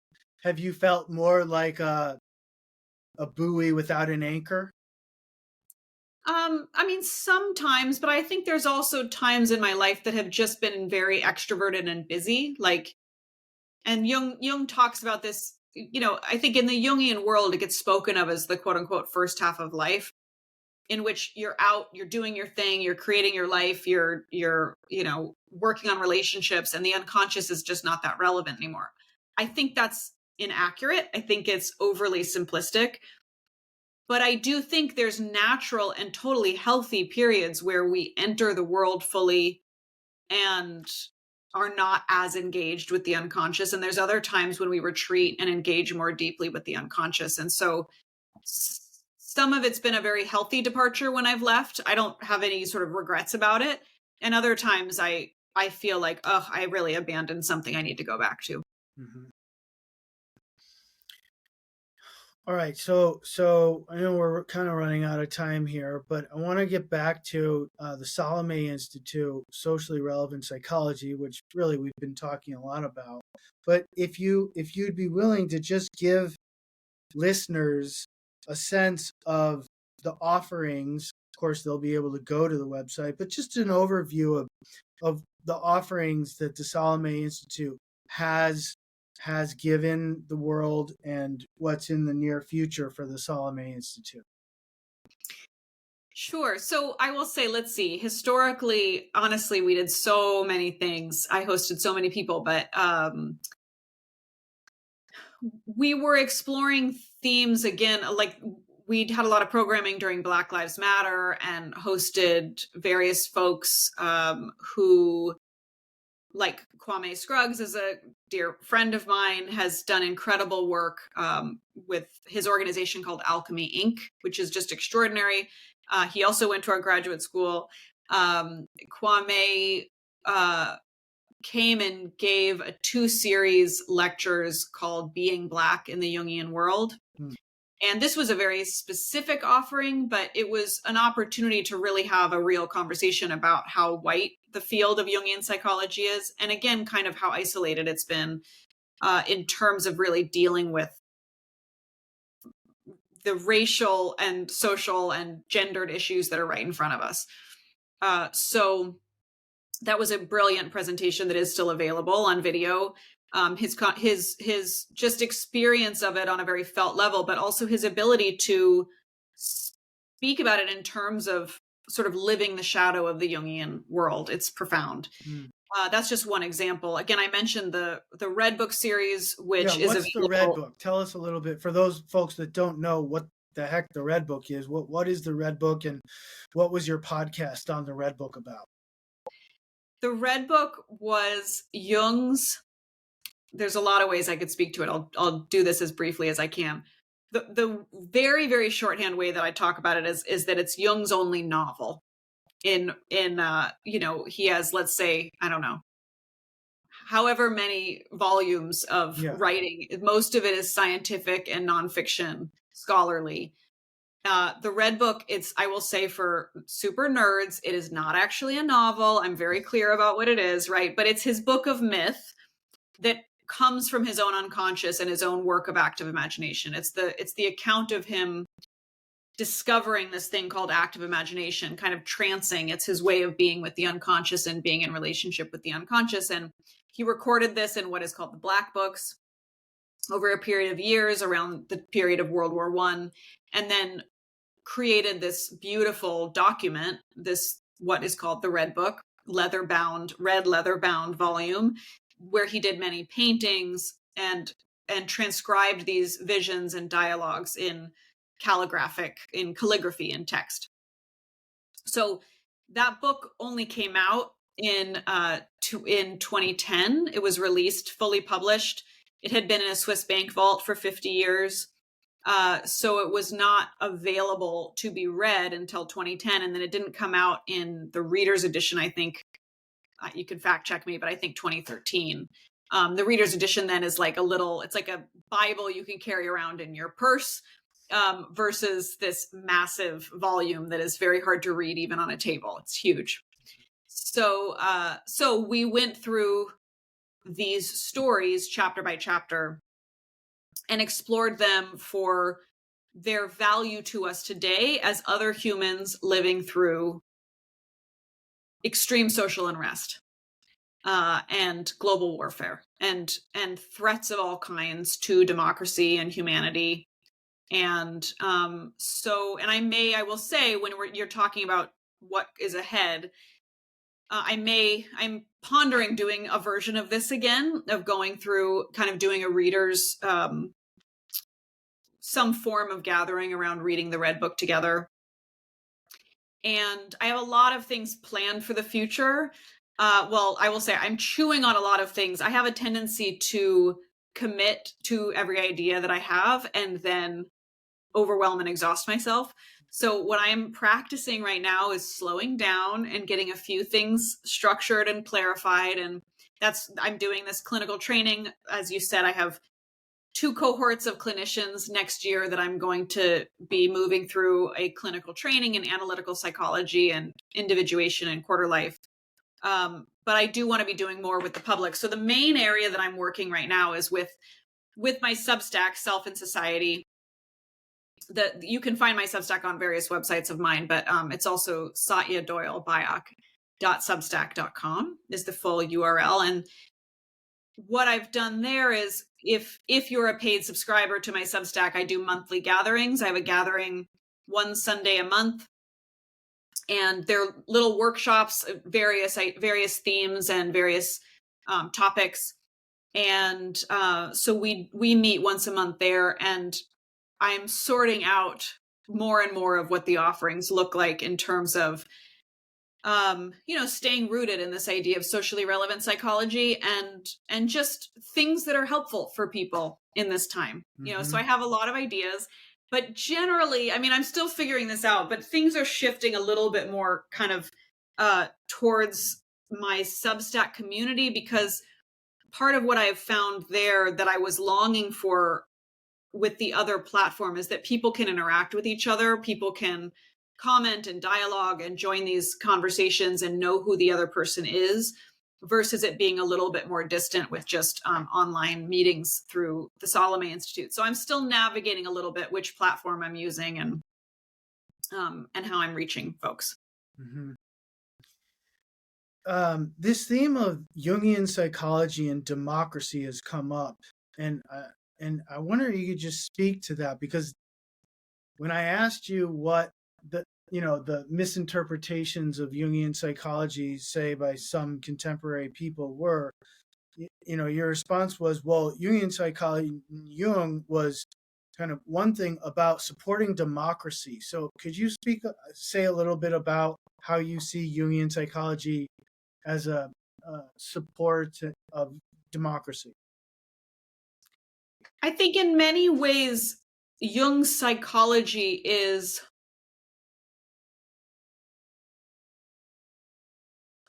Have you felt more like a buoy without an anchor?
I mean, sometimes, but I think there's also times in my life that have just been very extroverted and busy. And Jung talks about this, I think in the Jungian world, it gets spoken of as the quote unquote first half of life, in which you're out, you're doing your thing, you're creating your life, you're working on relationships, and the unconscious is just not that relevant anymore. I think that's inaccurate. I think it's overly simplistic. But I do think there's natural and totally healthy periods where we enter the world fully and are not as engaged with the unconscious. And there's other times when we retreat and engage more deeply with the unconscious. And so some of it's been a very healthy departure when I've left. I don't have any sort of regrets about it. And other times I feel like, oh, I really abandoned something I need to go back to.
Mm-hmm. All right, so I know we're kind of running out of time here, but I want to get back to the Salome Institute, socially relevant psychology, which really we've been talking a lot about. But if you'd be willing to just give listeners a sense of the offerings, of course they'll be able to go to the website, but just an overview of the offerings that the Salome Institute has given the world and what's in the near future for the Salome Institute.
Sure. So I will say, let's see, historically, honestly, we did so many things. I hosted so many people, but we were exploring themes again, like we'd had a lot of programming during Black Lives Matter and hosted various folks who, like Kwame Scruggs is a dear friend of mine, has done incredible work with his organization called Alchemy Inc., which is just extraordinary. He also went to our graduate school. Kwame came and gave a 2-series lectures called Being Black in the Jungian World. And this was a very specific offering, but it was an opportunity to really have a real conversation about how white the field of Jungian psychology is. And again, kind of how isolated it's been in terms of really dealing with the racial and social and gendered issues that are right in front of us. So that was a brilliant presentation that is still available on video. His just experience of it on a very felt level, but also his ability to speak about it in terms of sort of living the shadow of the Jungian world. It's profound. That's just one example. Again, I mentioned the Red Book series, which is
what's the Red Book? Tell us a little bit for those folks that don't know what the heck the Red Book is. What is the Red Book, and what was your podcast on the Red Book about?
The Red Book was Jung's. There's a lot of ways I could speak to it. I'll do this as briefly as I can. The very, very shorthand way that I talk about it is that it's Jung's only novel. He has, let's say, I don't know, however many volumes of writing. Most of it is scientific and nonfiction, scholarly. The Red Book, I will say for super nerds, it is not actually a novel. I'm very clear about what it is, right? But it's his book of myth that comes from his own unconscious and his own work of active imagination. It's the account of him discovering this thing called active imagination, kind of trancing. It's his way of being with the unconscious and being in relationship with the unconscious. And he recorded this in what is called the Black Books over a period of years around the period of World War I, and then created this beautiful document, what is called the Red Book, red leather bound volume, where he did many paintings and transcribed these visions and dialogues in calligraphy and text. So that book only came out in 2010. It was released, fully published It had been in a Swiss bank vault for 50 years. So it was not available to be read until 2010. And then it didn't come out in the reader's edition, I think. You can fact check me, but I think 2013. The reader's edition then is like it's like a Bible you can carry around in your purse, versus this massive volume that is very hard to read even on a table. It's huge. So we went through these stories chapter by chapter and explored them for their value to us today as other humans living through extreme social unrest, and global warfare and threats of all kinds to democracy and humanity. And I will say, when you're talking about what is ahead, I'm pondering doing a version of this again, of going through, kind of doing a reader's, some form of gathering around reading the Red Book together. And I have a lot of things planned for the future. Well, I will say I'm chewing on a lot of things. I have a tendency to commit to every idea that I have and then overwhelm and exhaust myself. So what I'm practicing right now is slowing down and getting a few things structured and clarified. And I'm doing this clinical training. As you said, I have 2 cohorts of clinicians next year that I'm going to be moving through a clinical training in analytical psychology and individuation and quarter life. But I do want to be doing more with the public. So the main area that I'm working right now is with my Substack, Self and Society. That you can find my Substack on various websites of mine, but it's also Satya Doyle Byock.substack.com is the full URL. And what I've done there is, if you're a paid subscriber to my Substack, I do monthly gatherings. I have a gathering one Sunday a month, and they're little workshops, various themes and various topics. And so we meet once a month there, and I'm sorting out more and more of what the offerings look like in terms of, staying rooted in this idea of socially relevant psychology and just things that are helpful for people in this time.
Mm-hmm.
So I have a lot of ideas, but generally, I'm still figuring this out, but things are shifting a little bit more kind of towards my Substack community, because part of what I've found there that I was longing for with the other platform is that people can interact with each other. People can comment and dialogue and join these conversations and know who the other person is, versus it being a little bit more distant with just online meetings through the Salome Institute. So I'm still navigating a little bit which platform I'm using and how I'm reaching folks.
Mm-hmm. This theme of Jungian psychology and democracy has come up, and I wonder if you could just speak to that, because when I asked you what the misinterpretations of Jungian psychology, say by some contemporary people, were, your response was, well, Jungian psychology, Jung was kind of one thing about supporting democracy. So could you say a little bit about how you see Jungian psychology as a support of democracy?
I think in many ways, Jung's psychology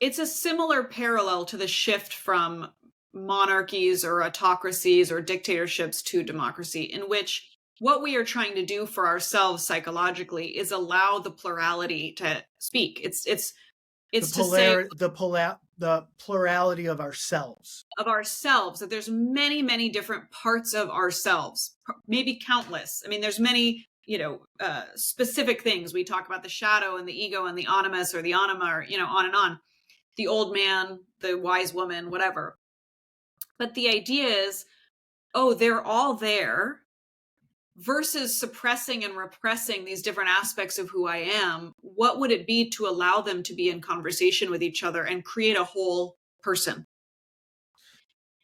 it's a similar parallel to the shift from monarchies or autocracies or dictatorships to democracy, in which what we are trying to do for ourselves psychologically is allow the plurality to speak. It's
the plurality of ourselves.
That there's many, many different parts of ourselves, maybe countless. There's many, specific things. We talk about the shadow and the ego and the animus or the anima, or, on and on. The old man, the wise woman, whatever. But the idea is, they're all there, versus suppressing and repressing these different aspects of who I am. What would it be to allow them to be in conversation with each other and create a whole person?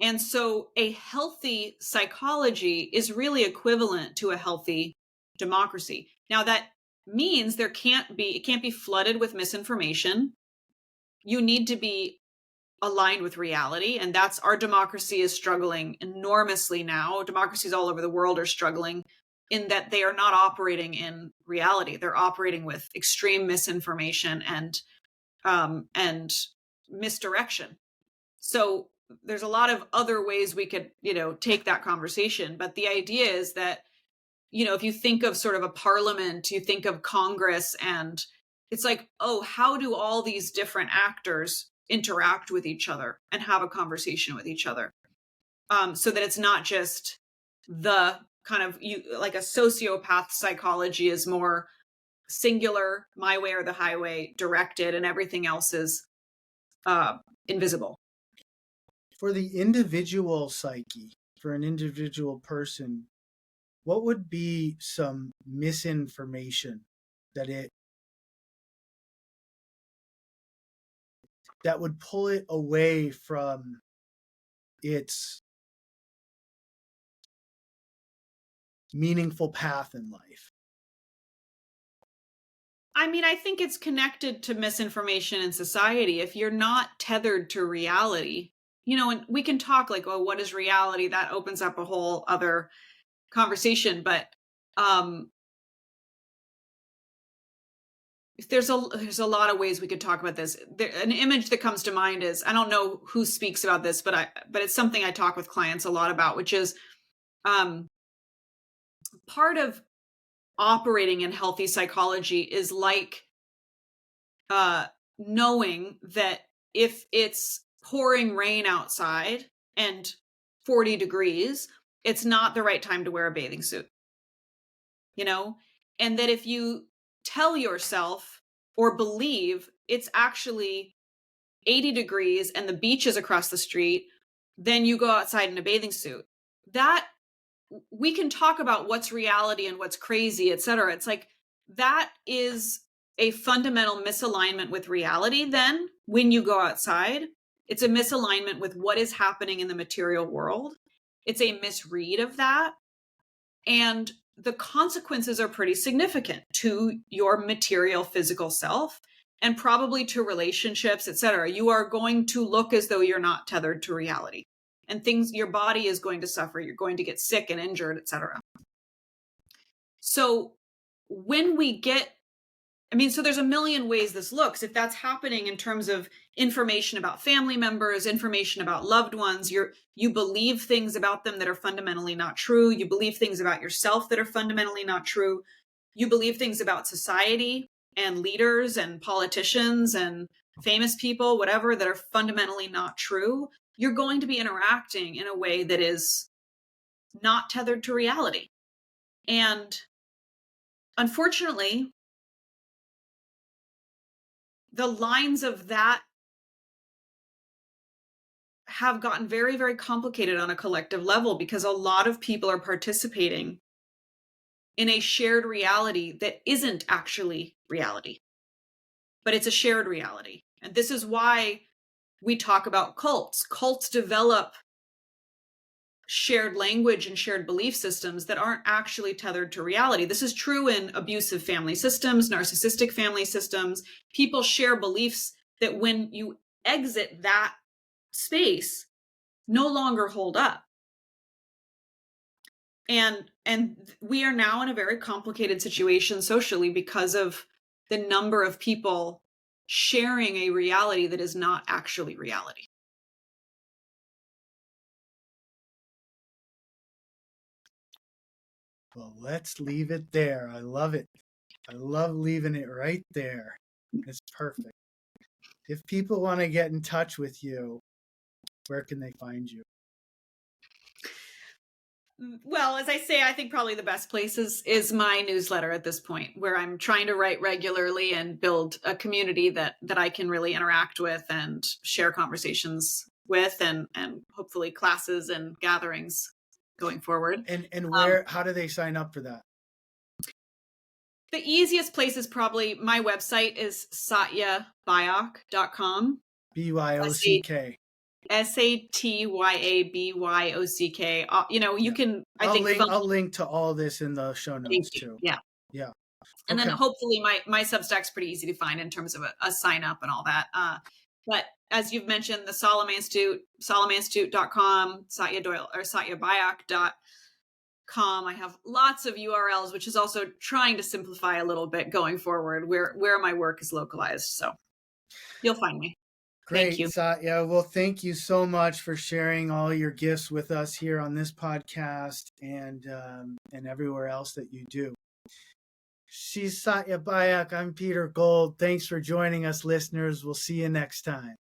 And so a healthy psychology is really equivalent to a healthy democracy. Now that means it can't be flooded with misinformation. You need to be aligned with reality. And that's, our democracy is struggling enormously now. Democracies all over the world are struggling in that they are not operating in reality. They're operating with extreme misinformation and misdirection. So there's a lot of other ways we could, take that conversation. But the idea is that, if you think of sort of a parliament, you think of Congress, and it's like, oh, how do all these different actors interact with each other and have a conversation with each other? So that it's not just the kind of, like a sociopath psychology is more singular, my way or the highway, directed, and everything else is invisible.
For the individual psyche, for an individual person, what would be some misinformation that would pull it away from its meaningful path in life?
I mean, I think it's connected to misinformation in society. If you're not tethered to reality, and we can talk like, oh, what is reality? That opens up a whole other conversation. But there's a lot of ways we could talk about this. An image that comes to mind is, I don't know who speaks about this, but it's something I talk with clients a lot about, which is part of operating in healthy psychology is like knowing that if it's pouring rain outside and 40 degrees, it's not the right time to wear a bathing suit, and that if you tell yourself or believe it's actually 80 degrees and the beach is across the street, then you go outside in a bathing suit. That, we can talk about what's reality and what's crazy, etc. It's like, that is a fundamental misalignment with reality. Then when you go outside, it's a misalignment with what is happening in the material world. It's a misread of that. And the consequences are pretty significant to your material physical self and probably to relationships, etc. You are going to look as though you're not tethered to reality. And your body is going to suffer. You're going to get sick and injured, etc. So when we get, so there's a million ways this looks. If that's happening in terms of information about family members, information about loved ones, you believe things about them that are fundamentally not true. You believe things about yourself that are fundamentally not true. You believe things about society and leaders and politicians and famous people, whatever, that are fundamentally not true. You're going to be interacting in a way that is not tethered to reality. And unfortunately, the lines of that have gotten very, very complicated on a collective level because a lot of people are participating in a shared reality that isn't actually reality, but it's a shared reality. And this is why we talk about cults. Cults develop shared language and shared belief systems that aren't actually tethered to reality. This is true in abusive family systems, narcissistic family systems. People share beliefs that when you exit that space, no longer hold up. And we are now in a very complicated situation socially because of the number of people sharing a reality that is not actually reality.
Well, let's leave it there. I love it. I love leaving it right there. It's perfect. If people want to get in touch with you, where can they find you?
Well, as I say, I think probably the best place is my newsletter at this point, where I'm trying to write regularly and build a community that I can really interact with and share conversations with, and hopefully classes and gatherings going forward.
And where, how do they sign up for that?
The easiest place is probably my website is satyabyock.com.
BYOCK.
SATYABYOCK. You can,
I'll link to all this in the show notes too.
Yeah.
Yeah.
And then hopefully my Substack's pretty easy to find in terms of a sign up and all that. But as you've mentioned, the Salome Institute, SalomeInstitute.com, Satya Doyle or SatyaByock.com. I have lots of URLs, which is also trying to simplify a little bit going forward where my work is localized. So you'll find me.
Great,
Thank you.
Satya. Well, thank you so much for sharing all your gifts with us here on this podcast and everywhere else that you do. She's Satya Byock. I'm Peter Gold. Thanks for joining us, listeners. We'll see you next time.